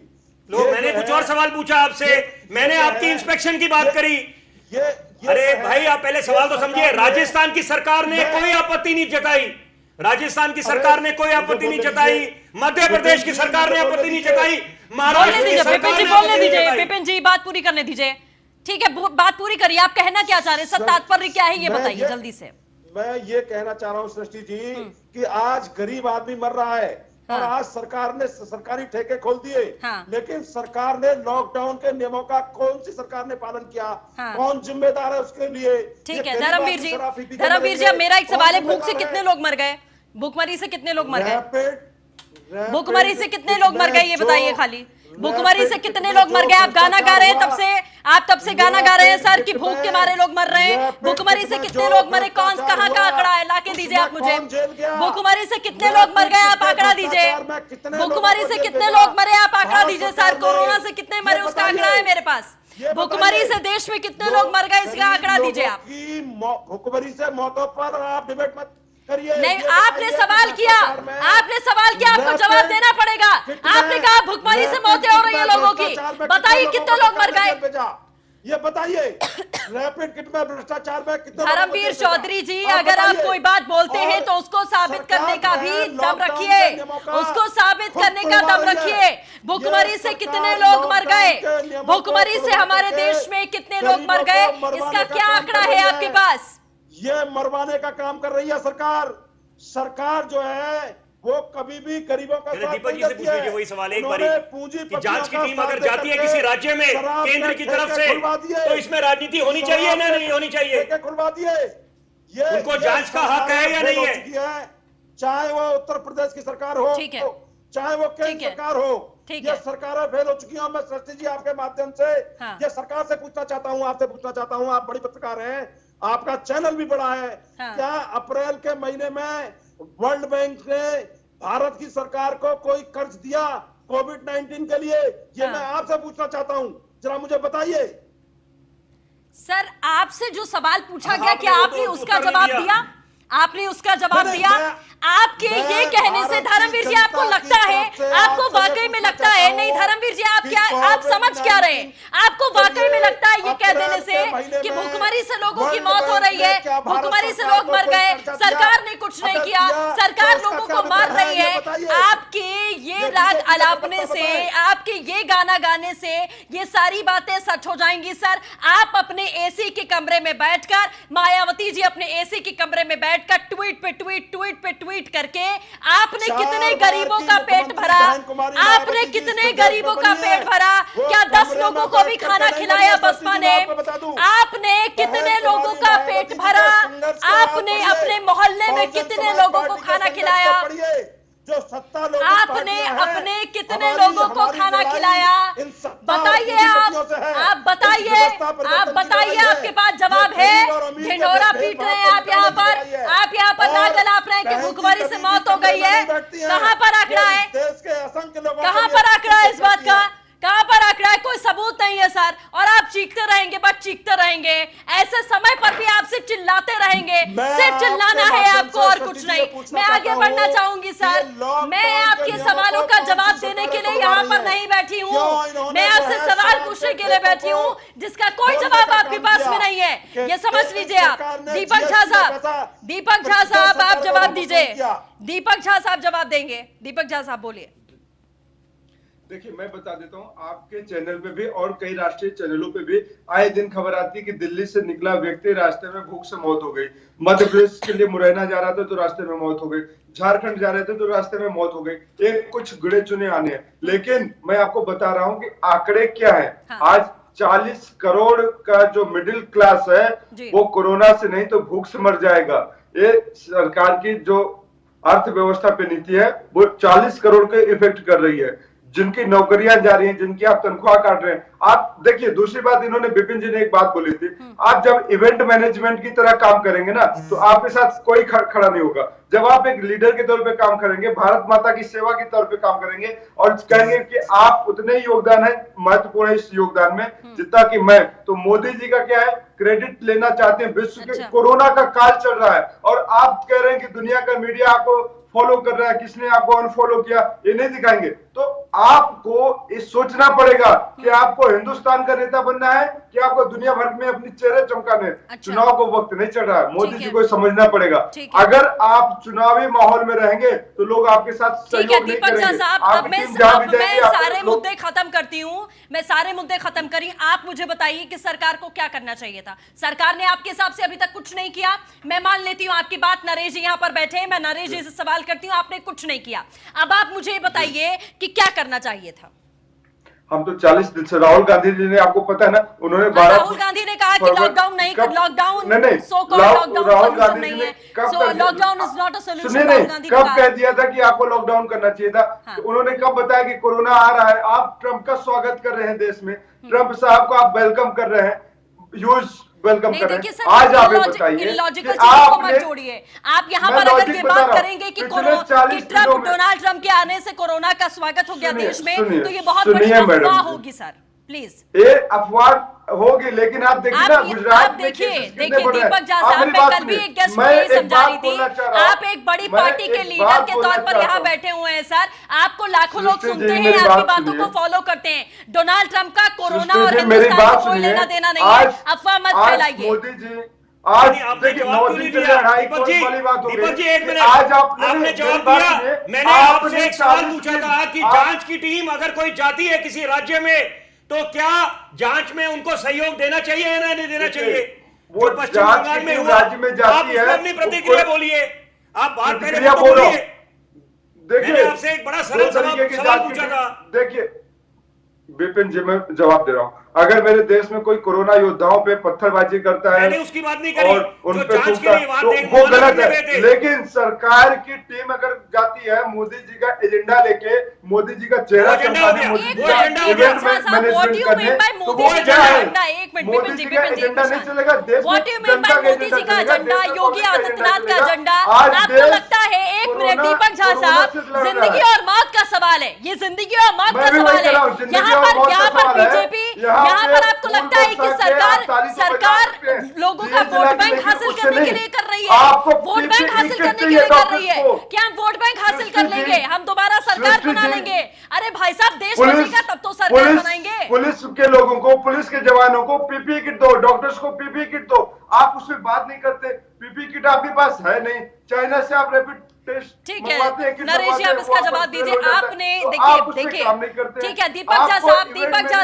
लो, मैंने कुछ और सवाल पूछा आपसे, मैंने आपकी इंस्पेक्शन की बात करी। अरे भाई, आप पहले सवाल तो समझिए। राजस्थान की सरकार ने कोई आपत्ति नहीं जताई, राजस्थान की सरकार ने कोई आपत्ति नहीं जताई, मध्य प्रदेश की सरकार ने आपत्ति नहीं जताई, महाराष्ट्र की सरकार ने बोलने दीजिए, विपिन जी बात पूरी करने दीजिए। ठीक है, बात पूरी करिए, आप कहना क्या चाह रहे हैं, सब तात्पर्य क्या है ये बताइए जल्दी से। मैं ये कहना चाह रहा हूँ सृष्टि जी कि आज गरीब आदमी मर रहा है, हाँ। और आज सरकार ने सरकारी ठेके खोल दिए, हाँ। लेकिन सरकार ने लॉकडाउन के नियमों का कौन सी सरकार ने पालन किया, हाँ। कौन जिम्मेदार है उसके लिए? ठीक है धर्मवीर जी, अब मेरा एक सवाल है, भूख से कितने लोग मर गए, भूखमरी से कितने लोग मर गए, भूखमरी से कितने लोग मर गए ये बताइए खाली, भूखमरी से कितने लोग मर गए? आप गाना गा रहे हैं तब से गाना गा रहे हैं सर कि भूख के मारे लोग मर रहे हैं, भूखमरी से कितने लोग मरे, कौन कहां का आंकड़ा है, लाके दीजिए आप मुझे। भूखमरी से कितने लोग मर गए आप आंकड़ा दीजिए, भूखमरी से कितने लोग मरे आप आंकड़ा दीजिए सर, कोरोना से कितने मरे उसका आंकड़ा है मेरे पास, भूखमरी से देश में कितने लोग मर गए इसका आंकड़ा दीजिए आप। भूखमरी से मौतों पर आप डिबेट मत करिए। नहीं, आपने सवाल किया, आपको जवाब देना पड़ेगा। आपने कहा भूखमरी से मौतें हो रही है लोगों की, बताइए कितने लोग मर गए, ये बताइए। रैपिड किट में भ्रष्टाचार में कितने? धर्मवीर चौधरी जी, अगर आप कोई बात बोलते हैं तो उसको साबित करने का भी दम रखिए, उसको साबित करने का दम रखिए। भूखमरी से कितने लोग मर गए, भूखमरी से हमारे देश में कितने लोग मर गए, इसका क्या आंकड़ा है आपके पास? ये मरवाने का काम कर रही है सरकार जो है वो कभी भी गरीबों का साथ दीपक जी से पूछ लीजिए वही सवाल एक बारी कि जांच की टीम अगर जाती है किसी राज्य में केंद्र की तरफ से, तो इसमें राजनीति होनी चाहिए ना नहीं होनी चाहिए? खुलवा दिए, उनको जांच का हक है या नहीं है? चाहे वो उत्तर प्रदेश की सरकार हो, चाहे वो केंद्र सरकार हो, ये सरकारें फेल हो चुकी हैं। मैं सृष्टि जी आपके माध्यम से ये सरकार से पूछना चाहता हूँ, आपसे पूछना चाहता हूँ, आप बड़ी पत्रकार हैं, आपका चैनल भी बड़ा है, क्या अप्रैल के महीने में वर्ल्ड बैंक ने भारत की सरकार को कोई कर्ज दिया कोविड-19 के लिए? ये मैं आपसे पूछना चाहता हूं, जरा मुझे बताइए। सर, आपसे जो सवाल पूछा गया क्या आपने उसका जवाब दिया? आपने उसका जवाब दिया? आपके ये कहने से धर्मवीर जी आपको लगता है, आपको वाकई में लगता है, नहीं धर्मवीर जी आप समझ क्या रहे हैं, आपको वाकई में लगता है ये कह देने से कि भूखमरी से लोगों की मौत हो रही है, भूखमरी से लोग मर गए, सरकार ने कुछ नहीं किया, सरकार लोगों को मार रही है? आपके ये राग अलापने से, आपके ये गाना गाने से ये सारी बातें सच हो जाएंगी सर। आप अपने एसी के कमरे में बैठकर, मायावती जी अपने एसी के कमरे में बैठकर ट्वीट पे ट्वीट करके आपने कितने गरीबों का पेट भरा, आपने कितने गरीबों का पेट भरा? क्या 10 लोगों को भी खाना खिलाया बसपा ने? आपने कितने लोगों का पेट भरा? आपने अपने मोहल्ले में कितने लोगों को खाना खिलाया? जो सत्ता लोग आपने अपने कितने लोगों को खाना खिलाया? बताइए आप बताइए आपके पास जवाब है। ढिंढोरा पीट रहे हैं आप यहाँ पर नागल आप रहे हैं कि भूखमरी से मौत हो गई है। कहाँ पर आंकड़ा है, देश के असंख्य लोगों कहाँ पर आंकड़ा है इस बात का, कहां पर आंकड़ा है? कोई सबूत नहीं है सर, और आप चीखते रहेंगे, बस चीखते रहेंगे। ऐसे समय पर भी आप सिर्फ चिल्लाते रहेंगे, सिर्फ चिल्लाना है आपको और कुछ नहीं। मैं आगे बढ़ना चाहूंगी सर, मैं आपके सवालों का जवाब देने के लिए यहाँ पर नहीं बैठी हूँ, मैं आपसे सवाल पूछने के लिए बैठी हूँ जिसका कोई जवाब आपके पास में नहीं है। ये समझ लीजिए आप। दीपक झा साहब आप जवाब दीजिए। दीपक झा साहब जवाब देंगे। दीपक झा साहब बोलिए। देखिए, मैं बता देता हूं, आपके चैनल पे भी और कई राष्ट्रीय चैनलों पे भी आए दिन खबर आती है कि दिल्ली से निकला व्यक्ति रास्ते में भूख से मौत हो गई, मध्य प्रदेश के लिए मुरैना जा रहा था तो रास्ते में मौत हो गई, झारखंड जा रहे थे तो रास्ते में मौत हो गई। एक कुछ गिने चुने आने हैं, लेकिन मैं आपको बता रहा हूं कि आंकड़े क्या है। हाँ। आज 40 करोड़ का जो मिडिल क्लास है वो कोरोना से नहीं तो भूख से मर जाएगा। ये सरकार की जो अर्थव्यवस्था पे नीति है वो 40 करोड़ के इफेक्ट कर रही है। जिनकी नौकरियां जा रही हैं, जिनकी आप तनख्वाह काट रहे हैं। आप देखिए, दूसरी बात इन्होंने विपिन जी ने एक बात बोली थी, आप जब इवेंट मैनेजमेंट की तरह काम करेंगे ना तो आपके साथ कोई खड़ा नहीं होगा। जब आप एक लीडर के तौर पे काम करेंगे, भारत माता की सेवा के तौर पे काम करेंगे और कहेंगे कि आप उतने ही योगदान है, महत्वपूर्ण है इस योगदान में जितना कि मैं, तो मोदी जी का क्या है, क्रेडिट लेना चाहते हैं। विश्व के कोरोना का काल चल रहा है और आप कह रहे हैं कि दुनिया का मीडिया आपको फॉलो कर रहा है, किसने आपको अनफॉलो किया, ये नहीं दिखाएंगे। तो आपको ये सोचना पड़ेगा कि आपको हिंदुस्तान का नेता बनना है कि आपको दुनिया भर में अपनी चेहरे चमकाने। चुनाव को वक्त नहीं चल रहा है, मोदी जी को समझना पड़ेगा। अगर आप चुनावी माहौल में रहेंगे तो लोग आपके साथ सहयोग नहीं करेंगे। अब मैं सारे मुद्दे खत्म करती हूँ, मैं सारे मुद्दे खत्म करी। आप मुझे बताइए कि सरकार को क्या करना चाहिए था। सरकार ने आपके हिसाब से अभी तक कुछ नहीं किया। मैं मान लेती हूँ आपकी बात, नरेश जी यहाँ पर बैठे हैं, मैं नरेश जी से सवाल करती हूँ, आपने कुछ नहीं किया। अब आप मुझे बताइए कि क्या करना चाहिए था। हम तो 40 दिन से, राहुल गांधी जी ने, आपको पता है ना, उन्होंने राहुल गांधी ने कहा कि लॉकडाउन नहीं, लॉकडाउन लॉकडाउन नहीं है, lockdown is not a solution. Rahul Gandhi ने कब कह दिया था कि आपको लॉकडाउन करना चाहिए था? हाँ। उन्होंने कब बताया कि कोरोना आ रहा है? आप ट्रंप का स्वागत कर रहे हैं देश में, ट्रंप साहब को आप वेलकम कर रहे हैं, यूज वेलकम कर रहे हैं। आज आप बताइए लॉजिकल चीजों को मत जोड़िए। आप यहाँ पर अगर ये बात करेंगे कि डोनाल्ड ट्रंप के आने से कोरोना का स्वागत हो गया देश में, तो ये बहुत बड़ी अफवाह होगी सर, प्लीज। ये अफवाह होगी, लेकिन आप देखिए ना, गुजरात में देखिए दीपक झा साहब, मैं कल भी एक गेस्ट को ये समझा रही थी, आप एक बड़ी पार्टी के लीडर के तौर पर यहाँ बैठे हुए हैं सर, आपको लाखों लोग सुनते हैं, आपकी बातों को फॉलो करते हैं। डोनाल्ड ट्रंप का कोरोना और हिंदुस्तान को कोई लेना देना नहीं है, अफवाह मत फैलाइए। मोदी जी आज आपने जवाब क्यों नहीं दिया? दीपक जी एक मिनट, आज आपने जवाब दिया। मैंने आपसे एक सवाल पूछा था कि जांच की टीम अगर कोई जाती है किसी राज्य में तो क्या जांच में उनको सहयोग देना चाहिए या नहीं देना चाहिए? वो पश्चिम बंगाल में हुआ, राज्य में जाती है, अपनी प्रतिक्रिया बोलिए। आप बात पहले बोलिए। देखिए, आपसे एक बड़ा सरल सवाल पूछा था। देखिए विपिन जी, मैं जवाब दे रहा हूँ। अगर मेरे देश में कोई कोरोना योद्धाओं पे पत्थरबाजी करता है, मैंने उसकी बात नहीं करी, और उन पे थूकता है तो वो गलत है। लेकिन सरकार की टीम अगर जाती है मोदी जी का एजेंडा लेके, मोदी जी का चेहरा चमकाने, मोदी जी का इवेंट मैनेजमेंट करने, तो वो क्या है? मोदी जी का एजेंडा नहीं चलेगा, देश में जनता का एजेंडा चलेगा, योगी आदित्यनाथ का एजेंडा। आपको लगता है, एक मिनट दीपक झा साहब, जिंदगी और मौत का सवाल है, ये जिंदगी और मौत का सवाल है। यहाँ पर बीजेपी, यहाँ पर आपको लगता है कि सरकार लोगों का वोट बैंक हासिल करने के लिए कर रही है, वोट बैंक हासिल करने के लिए कर रही है। क्या हम वोट बैंक हासिल कर लेंगे, हम दोबारा सरकार बना लेंगे? अरे भाई साहब, देश बचेगा तब तो सरकार बनाएंगे। पुलिस के लोगों को, पुलिस के जवानों को पीपीई किट दो, डॉक्टर्स को पीपीई किट दो। आप उसमें बात नहीं करते। पीपीई किट आपके पास है नहीं, चाइना से आप रैपिड ठीक है नरेश जी, आप इसका जवाब दीजिए। आपने देखिए ठीक है दीपक झा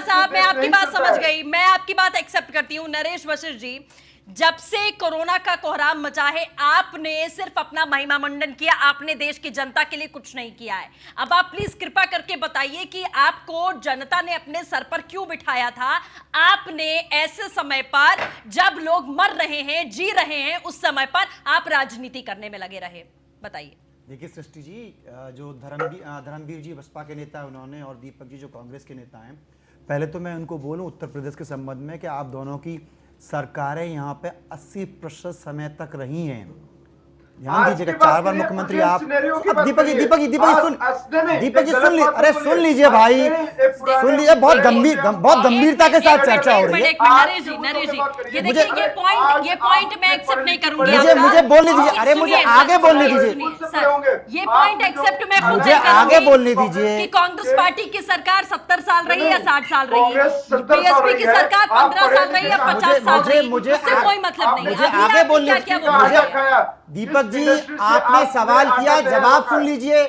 साहब, मैं आपकी बात समझ गई, मैं आपकी बात एक्सेप्ट करती हूँ। नरेश वशिष्ठ जी, जब से कोरोना का कोहराम मचा है, आपने सिर्फ अपना महिमा मंडन किया, आपने देश की जनता के लिए कुछ नहीं किया है। अब आप प्लीज कृपा करके बताइए कि आपको जनता ने अपने सर पर क्यों बिठाया था? आपने ऐसे समय पर जब लोग मर रहे हैं, जी रहे हैं, उस समय पर आप राजनीति करने में लगे रहे। बताइए। देखिए सृष्टि जी, जो धर्मवीर जी बसपा के नेता हैं उन्होंने, और दीपक जी जो कांग्रेस के नेता हैं, पहले तो मैं उनको बोलूं उत्तर प्रदेश के संबंध में कि आप दोनों की सरकारें यहाँ पे 80% समय तक रही हैं। ध्यान दीजिएगा, 4 बार मुख्यमंत्री आप। अब दीपक जी सुन लीजिए, अरे सुन लीजिए भाई, सुन लीजिए, बहुत गंभीरता के साथ चर्चा हो रही है। नरेश जी, ये देखिए, ये पॉइंट मैं एक्सेप्ट नहीं करूंगी। मुझे बोलने दीजिए, अरे मुझे आगे बोलने दीजिए, ये पॉइंट एक्सेप्ट मैं खुद मुझे आगे बोलने दीजिए कि कांग्रेस पार्टी की सरकार 70 साल रही है या 60 साल रही है, बीएसपी की सरकार 15 साल रही है, 50 साल रही है, उससे कोई मतलब नहीं। मुझे आगे बोलने दीपक जी, आपने सवाल किया, जवाब सुन लीजिए।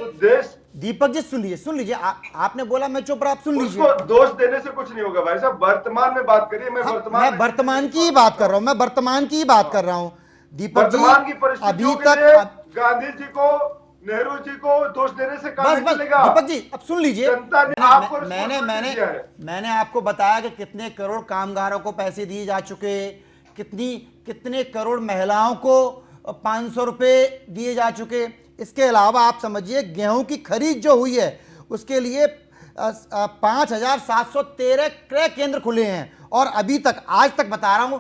दीपक जी सुन लीजिए, आपने बोला मैं चुप रहा, आप सुन लीजिए। उसको दोष देने से कुछ नहीं होगा भाई साहब, वर्तमान में बात करिए। मैं वर्तमान की ही बात कर रहा हूं, मैं वर्तमान की ही बात कर रहा हूं। दीपक जी, अभी तक गांधी जी को, नेहरू जी को दोष देने से काम नहीं चलेगा। दीपक जी अब सुन लीजिए, जनता ने आपको मैंने आपको बताया कि कितने करोड़ कामगारों को पैसे दिए जा चुके, कितने करोड़ महिलाओं को 500 रुपए दिए जा चुके। इसके अलावा आप समझिए गेहूं की खरीद जो हुई है उसके लिए 5,713 क्रय केंद्र खुले हैं और अभी तक, आज तक बता रहा हूं,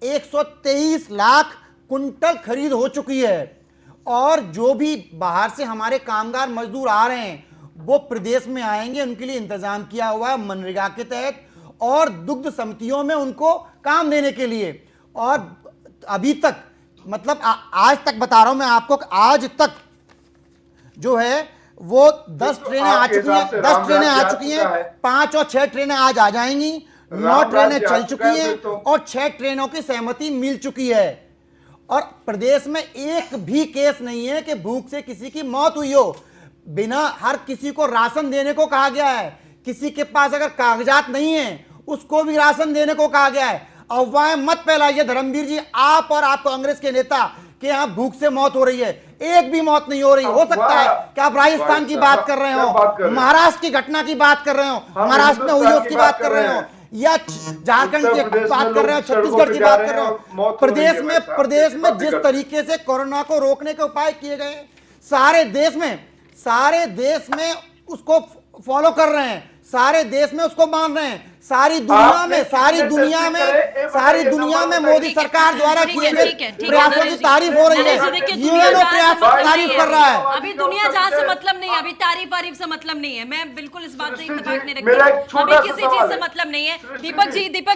123 लाख कुंटल खरीद हो चुकी है। और जो भी बाहर से हमारे कामगार मजदूर आ रहे हैं वो प्रदेश में आएंगे, उनके लिए इंतजाम किया हुआ है मनरेगा के तहत और दुग्ध समितियों में उनको काम देने के लिए। और अभी तक, मतलब आज तक बता रहा हूं मैं आपको, आज तक जो है वो 10 ट्रेनें आ चुकी हैं, 10 ट्रेनें आ चुकी हैं, 5 और 6 ट्रेनें आज आ जाएंगी, 9 ट्रेनें चल चुकी हैं और 6 ट्रेनों की सहमति मिल चुकी है। और प्रदेश में एक भी केस नहीं है कि भूख से किसी की मौत हुई हो। बिना, हर किसी को राशन देने को कहा गया है, किसी के पास अगर कागजात नहीं है उसको भी राशन देने को कहा गया है। अफवाहें मत फैलाइए धर्मवीर जी, आप और आप कांग्रेस के नेता, कि यहाँ भूख से मौत हो रही है। एक भी मौत नहीं हो रही। हो सकता है कि आप राजस्थान की बात कर रहे हो, महाराष्ट्र की घटना की बात कर रहे हो, महाराष्ट्र में हुई है उसकी बात कर रहे हो, या झारखंड की बात कर रहे हो, छत्तीसगढ़ की बात कर रहे हो। प्रदेश में जिस तरीके से कोरोना को रोकने के उपाय किए गए, सारे देश में उसको फॉलो कर रहे हैं, सारे देश में उसको मान रहे हैं। सारी दुनिया में मोदी सरकार द्वारा किए गए प्रयासों की तारीफ हो रही है, यूएनओ प्रयासों की तारीफ कर रहा है। अभी दुनिया जहां से मतलब नहीं है, अभी तारीफ से मतलब नहीं है। मैं बिल्कुल इस बात से इत्तेफाक नहीं रखती, अभी किसी चीज से मतलब नहीं है। दीपक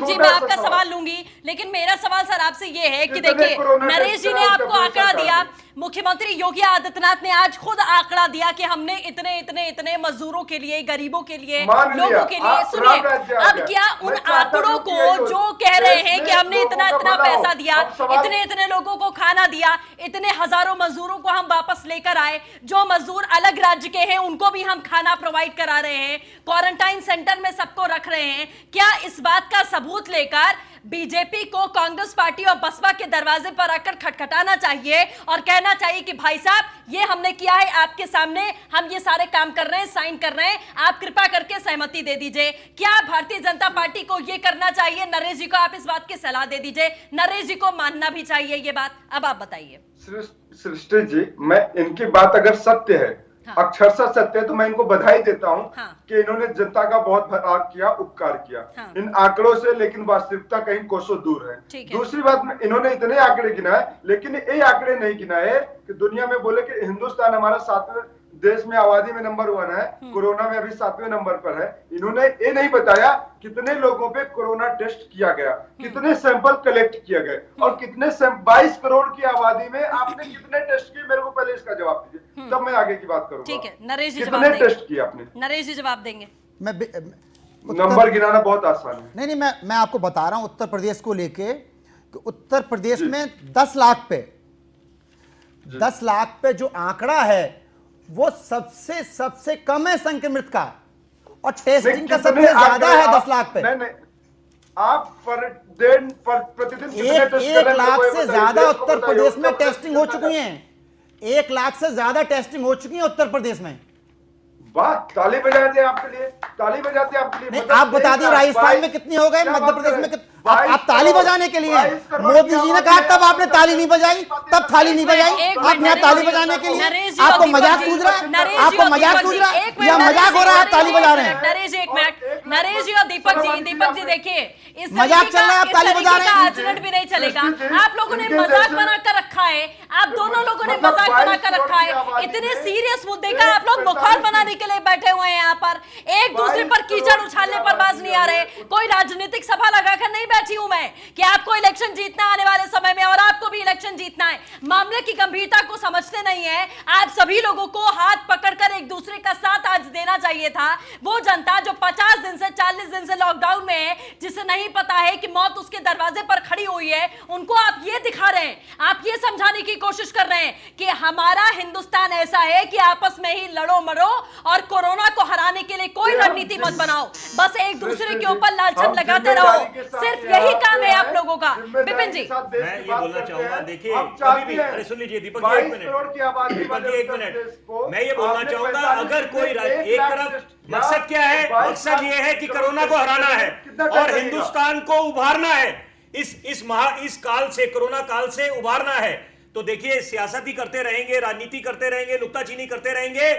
जी मैं आपका सवाल लूंगी, लेकिन मेरा सवाल सर आपसे ये है कि देखिए, नरेश जी ने आपको आंकड़ा दिया, मुख्यमंत्री योगी आदित्यनाथ ने आज खुद आंकड़ा दिया कि हमने इतने मजदूरों के लिए, गरीबों के लिए, लोगों के लिए। सुनिए, अब क्या उन आंकड़ों को जो कह रहे हैं कि हमने इतना पैसा दिया, इतने लोगों को खाना दिया, इतने हजारों मजदूरों को हम वापस लेकर आए, जो मजदूर अलग राज्य के हैं उनको भी हम खाना प्रोवाइड करा रहे हैं, क्वारंटाइन सेंटर में सबको रख रहे हैं, क्या इस बात का सबूत लेकर बीजेपी को कांग्रेस पार्टी और बसपा के दरवाजे पर आकर खटखटाना चाहिए और कहना चाहिए कि भाई साहब ये हमने किया है, आपके सामने हम ये सारे काम कर रहे हैं, साइन कर रहे हैं, आप कृपा करके सहमति दे दीजिए। क्या भारतीय जनता पार्टी को ये करना चाहिए? नरेश जी को आप इस बात की सलाह दे दीजिए, नरेश जी को मानना भी चाहिए ये बात। अब आप बताइए। सृष्टि जी, मैं इनकी बात अगर सत्य है, अक्षरशः सत्य है, तो मैं इनको बधाई देता हूं कि इन्होंने जनता का बहुत भला किया, उपकार किया इन आंकड़ों से, लेकिन वास्तविकता कहीं कोसों दूर है। दूसरी बात, इन्होंने इतने आंकड़े गिनाए, लेकिन ये आंकड़े नहीं गिनाए कि दुनिया में बोले कि हिंदुस्तान हमारा 7वें देश में आबादी में नंबर 1 है, कोरोना में अभी 7वें नंबर पर है। इन्होंने ये नहीं बताया कितने लोगों पे कोरोना टेस्ट किया गया, कितने सैंपल कलेक्ट किए गए और कितने 22 करोड़ की आबादी में आपने कितने टेस्ट किए। मेरे को पहले इसका जवाब दीजिए, तब मैं आगे की बात करूंगा। ठीक है, नरेश जी कितने टेस्ट किए आपने? नरेश जी जवाब देंगे। नंबर गिनाना बहुत आसान है। नहीं, मैं आपको बता रहा हूं उत्तर प्रदेश को लेके, कि उत्तर प्रदेश में 10 लाख पे जो आंकड़ा है वो सबसे कम है संक्रमित का, और टेस्टिंग का सबसे ज्यादा है 10 लाख पे। नहीं, आप प्रतिदिन 1 लाख से ज्यादा उत्तर प्रदेश में टेस्टिंग हो चुकी है, 1 लाख से ज्यादा टेस्टिंग हो चुकी है उत्तर प्रदेश में। वाह, ताली बजाते हैं आपके लिए, ताली बजाते हैं आपके लिए। नहीं, आप बता दिए राजस्थान में कितनी हो गए, मध्य प्रदेश में आप ताली बजाने के लिए। मोदी जी ने कहा तब आपने ताली नहीं बजाई, तब थाली नहीं बजाई, आप यहाँ ताली बजाने के लिए। आपको मजाक सूझ रहा है, आपको मजाक सूझ रहा है या मजाक हो रहा है, आप ताली बजा रहे हैं। नरेश जी एक मिनट, नरेश जी और दीपक जी देखिए, इस मजाक चल रहा है, आप ताली बजा रहे हैं। आचरण भी नहीं चलेगा। आप लोगों ने मजाक बनाकर रखा है, आप दोनों लोगों ने मजाक बनाकर रखा है। इतने सीरियस मुद्दे का आप लोग मुखार बनाने के लिए बैठे हुए हैं यहाँ पर, एक दूसरे पर कीचड़ उछालने पर बाज नहीं आ रहे। कोई राजनीतिक सभा लगाकर नहीं बैठी हूं मैं कि आपको इलेक्शन जीतना आने वाले समय में और आपको भी इलेक्शन जीतना है। मामले की गंभीरता को समझते नहीं है आप सभी लोगों को। हाथ पकड़कर एक दूसरे का साथ आज देना चाहिए था। वो जनता जो 50 दिन से 40 दिन से लॉकडाउन में है, जिसे नहीं पता है कि मौत उसके दरवाजे पर खड़ी हुई है, उनको आप ये दिखा रहे हैं, आप ये समझाने की कोशिश कर रहे हैं कि हमारा हिंदुस्तान ऐसा है कि आपस में ही लड़ो मरो और कोरोना को हराने के लिए कोई रणनीति मत बनाओ, बस एक दूसरे के ऊपर लालचन लगाते रहो। सिर्फ यही काम है आप लोगों का। विपिन जी, मैं ये बोलना चाहूंगा, देखिए कभी भी, अरे सुन लीजिए दीपक जी, एक मिनट, मैं ये बोलना चाहूंगा, अगर कोई एक तरफ मकसद क्या है, मकसद ये है कि कोरोना को हराना है और हिंदुस्तान को उभारना है, इस काल से, कोरोना काल से उभारना है, तो देखिए सियासत ही करते रहेंगे, राजनीति करते रहेंगे, नुक्ताचीनी करते रहेंगे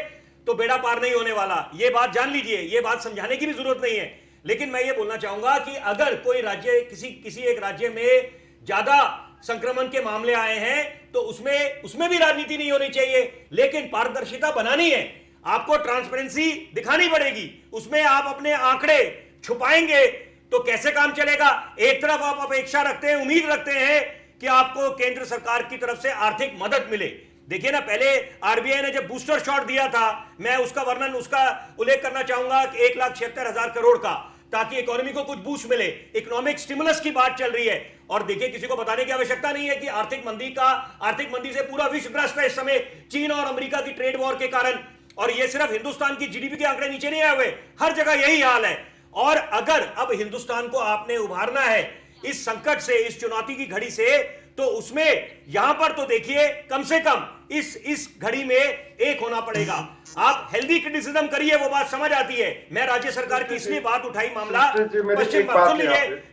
तो बेड़ा पार नहीं होने वाला। ये बात जान लीजिए, ये बात समझाने की भी जरूरत नहीं है। लेकिन मैं ये बोलना चाहूंगा कि अगर कोई राज्य, किसी एक राज्य में ज्यादा संक्रमण के मामले आए हैं तो उसमें भी राजनीति नहीं होनी चाहिए, लेकिन पारदर्शिता बनानी है, आपको ट्रांसपेरेंसी दिखानी पड़ेगी। उसमें आप अपने आंकड़े छुपाएंगे तो कैसे काम चलेगा? एक तरफ आप अपेक्षा रखते हैं, उम्मीद रखते हैं कि आपको केंद्र सरकार की तरफ से आर्थिक मदद मिले। देखिए ना, पहले आरबीआई ने जब बूस्टर शॉट दिया था, मैं उसका वर्णन, उसका उल्लेख करना चाहूंगा कि 1,76,000 करोड़ का, ताकि इकोनॉमी को कुछ बूस्ट मिले, इकोनॉमिक स्टिमुलस की बात चल रही है। और देखिए, किसी को बताने की आवश्यकता नहीं है कि आर्थिक मंदी से पूरा विश्व ग्रस्त है इस समय, चीन और अमेरिका की ट्रेड वॉर के कारण। और ये सिर्फ हिंदुस्तान की जीडीपी के आंकड़े नीचे नहीं आए हुए, हर जगह यही हाल है। और अगर अब हिंदुस्तान को आपने उभारना है इस संकट से, इस चुनौती की घड़ी से, तो उसमें यहां पर तो देखिए कम से कम इस घड़ी में एक होना पड़ेगा। आप हेल्दी क्रिटिसिज्म करिए, वो बात समझ आती है। मैं राज्य सरकार की इसलिए बात उठाई, मामला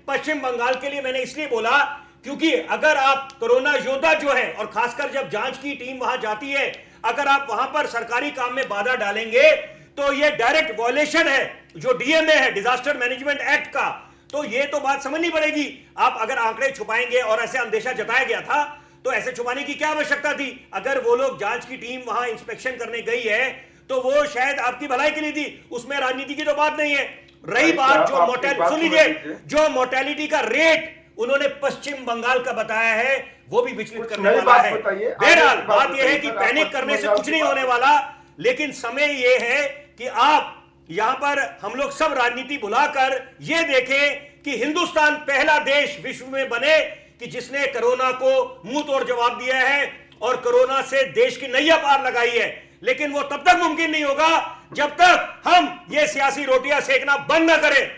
पश्चिम बंगाल के लिए मैंने इसलिए बोला क्योंकि अगर आप कोरोना योद्धा जो है, और खासकर जब जांच की टीम वहां जाती है, अगर आप वहां पर सरकारी काम में बाधा डालेंगे तो ये डायरेक्ट वॉयलेशन है जो डीएमए है, डिजास्टर मैनेजमेंट एक्ट का। तो ये तो बात समझनी पड़ेगी। आप अगर आंकड़े छुपाएंगे, और ऐसे अंदेशा जताया गया था, तो ऐसे छुपाने की क्या आवश्यकता थी? अगर वो लोग, जांच की टीम वहां इंस्पेक्शन करने गई है तो वो शायद आपकी भलाई के लिए थी, उसमें राजनीति की तो बात नहीं है। रही बात जो सुन लीजिए, जो मोर्टेलिटी का रेट उन्होंने पश्चिम बंगाल का बताया है, वो भी विचलित करने वाला है। बहरहाल बात यह है कि पैनिक करने से कुछ नहीं होने वाला, लेकिन समय यह है कि आप यहां पर, हम लोग सब राजनीति भुलाकर यह देखें कि हिंदुस्तान पहला देश विश्व में बने कि जिसने कोरोना को मुंह तोड़ जवाब दिया है और कोरोना से देश की नैया पार लगाई है। लेकिन वो तब तक मुमकिन नहीं होगा जब तक हम ये सियासी रोटियां सेकना बंद न करें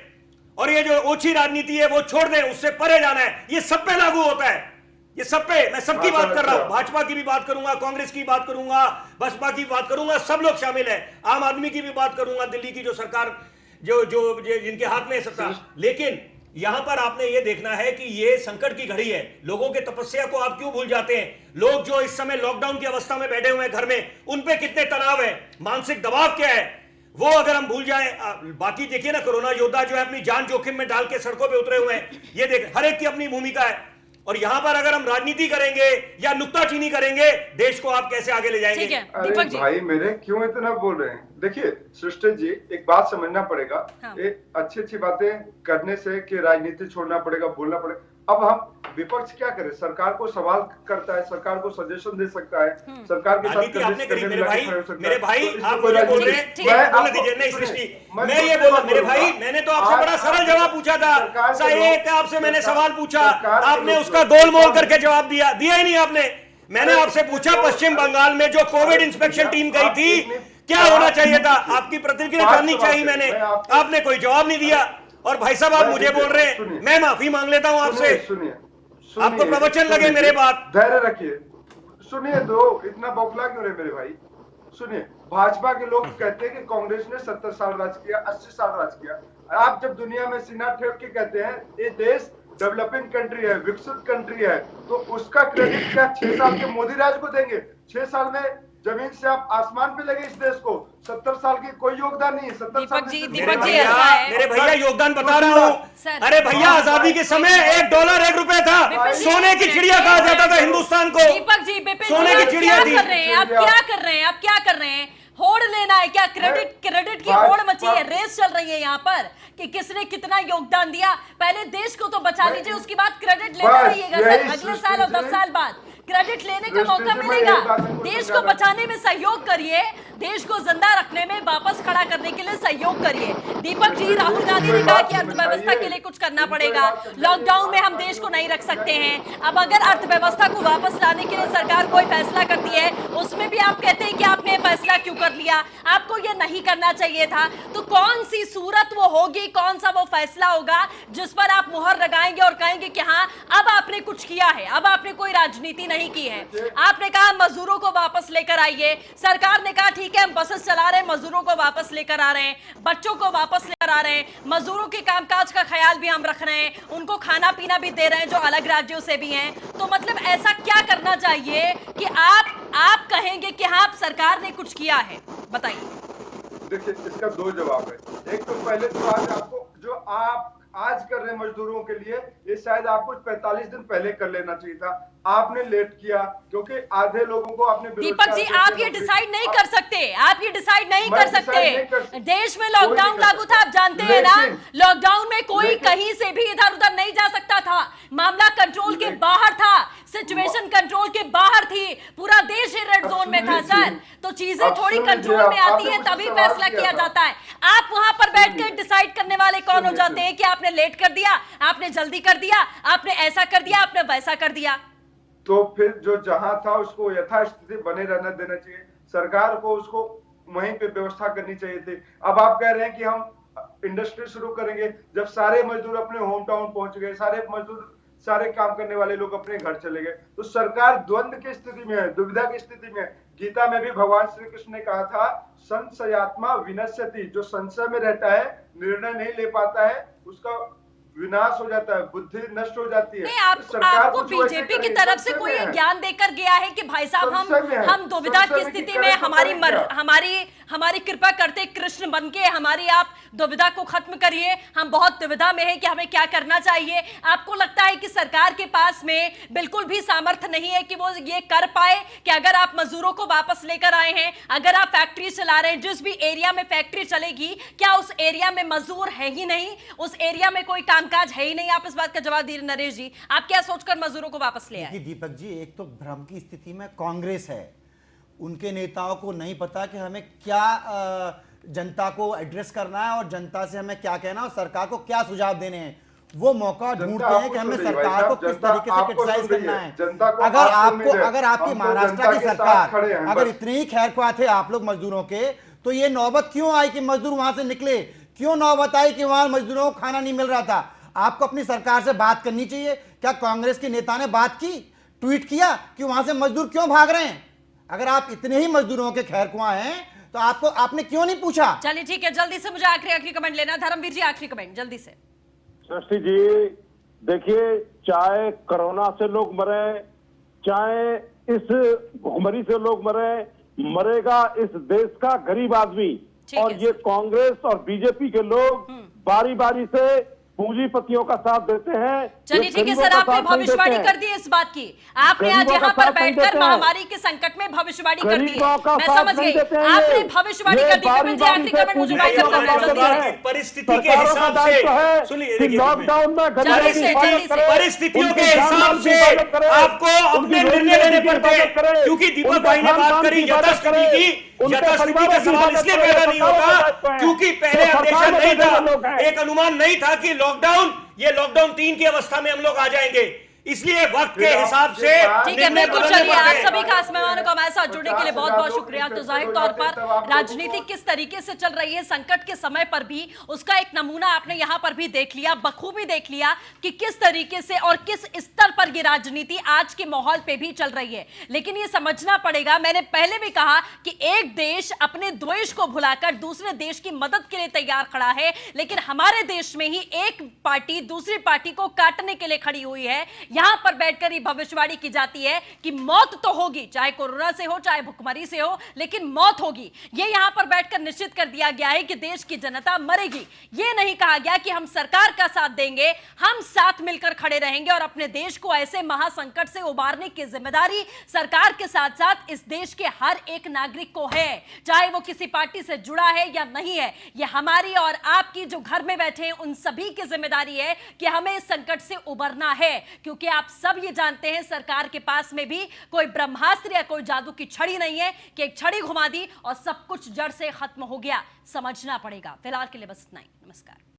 और ये जो ओछी राजनीति है वो छोड़ दें, उससे परे जाना है। ये सब पे लागू होता है, ये सब पे, मैं सबकी बात कर रहा हूं, भाजपा की भी बात करूंगा, कांग्रेस की बात करूंगा, बसपा की बात करूंगा, सब लोग शामिल है, आम आदमी की भी बात करूंगा, दिल्ली की जो सरकार जो जिनके हाथ में है सत्ता। लेकिन यहां पर आपने ये देखना है कि ये संकट की घड़ी है, लोगों के तपस्या को आप क्यों भूल जाते हैं? लोग जो इस समय लॉकडाउन की अवस्था में बैठे हुए हैं घर में, उन पे कितने तनाव है, मानसिक दबाव क्या है, वो अगर हम भूल जाएं। बाकी देखिए ना, कोरोना योद्धा जो है अपनी जान जोखिम में डाल के सड़कों पे उतरे हुए हैं, ये देख, हर एक की अपनी भूमिका है। और यहां पर अगर हम राजनीति करेंगे या नुक्ताचीनी करेंगे, देश को आप कैसे आगे ले जाएंगे? अरे भाई मेरे, क्यों इतना बोल रहे हैं? देखिए सृष्टि जी, एक बात समझना पड़ेगा, अच्छी अच्छी बातें करने से कि राजनीति छोड़ना पड़ेगा, बोलना पड़ेगा। अब हम विपक्ष क्या करे? सरकार को सवाल करता है, सरकार को सजेशन दे सकता है, सरकार के साथ मेरे भाई आप मुझे बोल रहे हैं, बोल दीजिए नहीं सृष्टि, मैं ये बोला मेरे भाई, मैंने तो आपसे बड़ा सरल जवाब पूछा था, एक आपसे मैंने सवाल पूछा, आपने उसका गोल मोल करके जवाब दिया ही नहीं आपने। मैंने आपसे पूछा पश्चिम बंगाल में जो कोविड इंस्पेक्शन टीम गई थी, क्या होना चाहिए था? आपकी प्रतिक्रिया जाननी चाहिए मैंने, आपने कोई जवाब नहीं दिया। और भाई साहब आप मुझे बोल रहे हैं, मैं माफी मांग लेता हूं आपसे, आपको प्रवचन लगे मेरे बात। धैर्य रखिए, सुनिए तो, इतना बौखला क्यों रहे मेरे भाई? सुनिए, भाजपा के लोग कहते हैं कि कांग्रेस ने 70 साल राज किया, 80 साल राज किया। आप जब दुनिया में सीना ठेक के कहते हैं ये देश डेवलपिंग कंट्री है, विकसित कंट्री है, तो उसका क्रेडिट क्या 6 साल के मोदी राज को देंगे? 6 साल में जमीन से आप आसमान पे लगे इस देश को। 70 साल की कोई योगदान नहीं है। 70 साल दीपक जी ऐसा है। मेरे भैया योगदान बता रहा हूँ। अरे भैया आजादी के समय $1 1 रुपए था। सोने की चिड़िया कहा जाता था हिंदुस्तान को। दीपक जी, सोने की चिड़िया थी। आप क्या कर रहे हैं? होड़ लेना है क्या? क्रेडिट की होड़ मची है, रेस चल रही है यहाँ पर कि किसने कितना योगदान दिया। पहले देश को तो बचा लीजिए, उसके बाद क्रेडिट लेते रहिएगा सर। अगले साल और 10 साल बाद क्रेडिट लेने का मौका मिलेगा। देश को बचाने में सहयोग करिए, देश को जिंदा रखने में, वापस खड़ा करने के लिए सहयोग करिए। दीपक जी, राहुल गांधी ने कहा कि अर्थव्यवस्था के लिए कुछ करना पड़ेगा, लॉकडाउन में हम देश को नहीं रख सकते हैं। अब अगर अर्थव्यवस्था को वापस लाने के लिए सरकार कोई फैसला करती है, उसमें भी आप कहते हैं कि आपने फैसला क्यों कर लिया, आपको ये नहीं करना चाहिए था। तो कौन सी सूरत वो होगी, कौन सा वो फैसला होगा जिस पर आप मुहर लगाएंगे और कहेंगे कि हाँ अब आपने कुछ किया है, अब आपने कोई राजनीति नहीं की है। आपने कहा मजदूरों को वापस लेकर आइए, सरकार ने कहा ठीक है हम बसेस चला रहे हैं, मजदूरों को वापस लेकर आ रहे हैं, बच्चों को वापस लेकर आ रहे हैं, मजदूरों के कामकाज का ख्याल भी हम रख रहे हैं, उनको खाना पीना भी दे रहे हैं जो अलग राज्यों से भी हैं। तो मतलब ऐसा क्या करना चाहिए कि आप कहेंगे कि हाँ सरकार ने कुछ किया है? बताइए। देखिए, इसका 2 जवाब है। एक तो पहले तो आज आपको जो आप आज कर रहे हैं मजदूरों के लिए, ये शायद आपको 45 दिन पहले कर लेना चाहिए था। आपने लेट किया क्योंकि आधे लोगों को आपने। दीपक जी, आप ये डिसाइड नहीं कर सकते, आप ये डिसाइड नहीं कर सकते। देश में लॉकडाउन लागू था, आप जानते हैं ना। लॉकडाउन में कोई कहीं से भी इधर उधर नहीं जा सकता था, मामला कंट्रोल के बाहर था, सिचुएशन कंट्रोल के बाहर थी, पूरा देश रेड जोन में था सर। तो चीजें थोड़ी कंट्रोल में आती है तभी फैसला किया जाता है। आप वहां पर बैठकर डिसाइड करने वाले कौन हो जाते हैं कि आपने लेट कर दिया, आपने जल्दी कर दिया, आपने ऐसा कर दिया, आपने वैसा कर दिया। तो फिर जो जहां था उसको यथास्थिति बने रहने देना चाहिए। सरकार को उसको वहीं पे व्यवस्था करनी चाहिए थी। अब आप कह रहे हैं कि हम इंडस्ट्री शुरू करेंगे, जब सारे मजदूर अपने होम टाउन पहुंच गए, सारे मजदूर, सारे काम करने वाले लोग अपने घर चले गए, तो सरकार द्वंद्व की स्थिति में है, दुविधा की स्थिति में है। गीता में भी भगवान श्री कृष्ण ने कहा था, संशयात्मा विनश्यति, जो संशय में रहता है, निर्णय नहीं ले पाता है, उसका विनाश हो जाता है, बुद्धि नष्ट हो जाती है। नहीं, आपको बीजेपी की तरफ से कोई ज्ञान देकर गया है कि भाई साहब हम दुविधा की स्थिति में, हमारी कृपा करते कृष्ण बनके हमारी आप दुविधा को खत्म करिए, हम बहुत दुविधा में है कि हमें क्या करना चाहिए। आपको लगता है कि सरकार के पास में बिल्कुल भी सामर्थ्य नहीं है कि वो ये कर पाए कि अगर आप मजदूरों को वापस लेकर आए हैं, अगर आप फैक्ट्री चला रहे हैं, जिस भी एरिया में फैक्ट्री चलेगी, क्या उस एरिया में मजदूर है ही नहीं, उस एरिया में कोई कामकाज है ही नहीं? आप इस बात का जवाब दीजिए नरेश जी, आप क्या सोचकर मजदूरों को वापस ले आए? दीपक जी, एक तो भ्रम की स्थिति में कांग्रेस है, उनके नेताओं को नहीं पता कि हमें क्या जनता को एड्रेस करना है और जनता से हमें क्या कहना है और सरकार को क्या सुझाव देने हैं। वो मौका ढूंढते हैं कि हमें सरकार को किस तरीके से क्रिटिसाइज करना है। अगर आपकी महाराष्ट्र की सरकार अगर इतने ही खैरख्वाह थे आप लोग मजदूरों के, तो ये नौबत क्यों आई कि मजदूर वहां से निकले? क्यों नौबत आई कि वहां मजदूरों को खाना नहीं मिल रहा था? आपको अपनी सरकार से बात करनी चाहिए। क्या कांग्रेस के नेता ने बात की, ट्वीट किया कि वहां से मजदूर क्यों भाग रहे हैं? अगर आप इतने ही मजदूरों के खैरख्वाह हैं तो आपने क्यों नहीं पूछा? चलिए ठीक है, जल्दी से मुझे आखिरी कमेंट लेना। धर्मवीर जी, आखिरी कमेंट जल्दी से। सृष्टि जी, देखिए, चाहे कोरोना से लोग मरे, चाहे इस भुखमरी से लोग मरे, मरेगा इस देश का गरीब आदमी। और ये कांग्रेस और बीजेपी के लोग बारी बारी से पूंजीपतियों का साथ देते हैं। चलिए ठीक है सर, आपने भविष्यवाणी कर दी इस बात की, आपने आज यहाँ पर बैठकर महामारी के संकट में भविष्यवाणी कर दी, मैं समझ गई, आपने भविष्यवाणी कर दी। आखिरी कमेंट मुझे परिस्थिति के हिसाब से सुनिए, लॉकडाउन में परिस्थितियों के हिसाब से आपको अपने निर्णय लेने पड़ते हैं, क्योंकि दीपक भाई ने बात करी यथास्थिति की। यथास्थिति का सवाल इसलिए पैदा नहीं होता क्योंकि पहले अंदेशा नहीं था, एक अनुमान नहीं था कि लॉकडाउन 3 की अवस्था में हम लोग आ जाएंगे, इसलिए वक्त के हिसाब से। ठीक है, बिल्कुल। चलिए, आप सभी खास मेहमानों को हमारे साथ जुड़ने के लिए बहुत बहुत शुक्रिया। तो जाहिर तौर पर राजनीति किस तरीके से चल रही है संकट के समय पर भी, उसका एक नमूना आपने यहाँ पर भी देख लिया, बखूबी देख लिया कि किस तरीके से और किस स्तर पर ये राजनीति आज के माहौल पे भी चल रही है। लेकिन ये समझना पड़ेगा, मैंने पहले भी कहा कि एक देश अपने द्वेष को भुलाकर दूसरे देश की मदद के लिए तैयार खड़ा है, लेकिन हमारे देश में ही एक पार्टी दूसरी पार्टी को काटने के लिए खड़ी हुई है। यहां पर बैठकर ये भविष्यवाणी की जाती है कि मौत तो होगी, चाहे कोरोना से हो चाहे भुखमरी से हो, लेकिन मौत होगी। ये यहां पर बैठकर निश्चित कर दिया गया है कि देश की जनता मरेगी। ये नहीं कहा गया कि हम सरकार का साथ देंगे, हम साथ मिलकर खड़े रहेंगे और अपने देश को ऐसे महासंकट से उबारने की जिम्मेदारी सरकार के साथ साथ इस देश के हर एक नागरिक को है, चाहे वो किसी पार्टी से जुड़ा है या नहीं है। ये हमारी और आपकी जो घर में बैठे हैं उन सभी की जिम्मेदारी है कि हमें इस संकट से उबरना है, क्योंकि आप सब ये जानते हैं सरकार के पास में भी कोई ब्रह्मास्त्र या कोई जादू की छड़ी नहीं है कि एक छड़ी घुमा दी और सब कुछ जड़ से खत्म हो गया। समझना पड़ेगा। फिलहाल के लिए बस इतना ही। नमस्कार।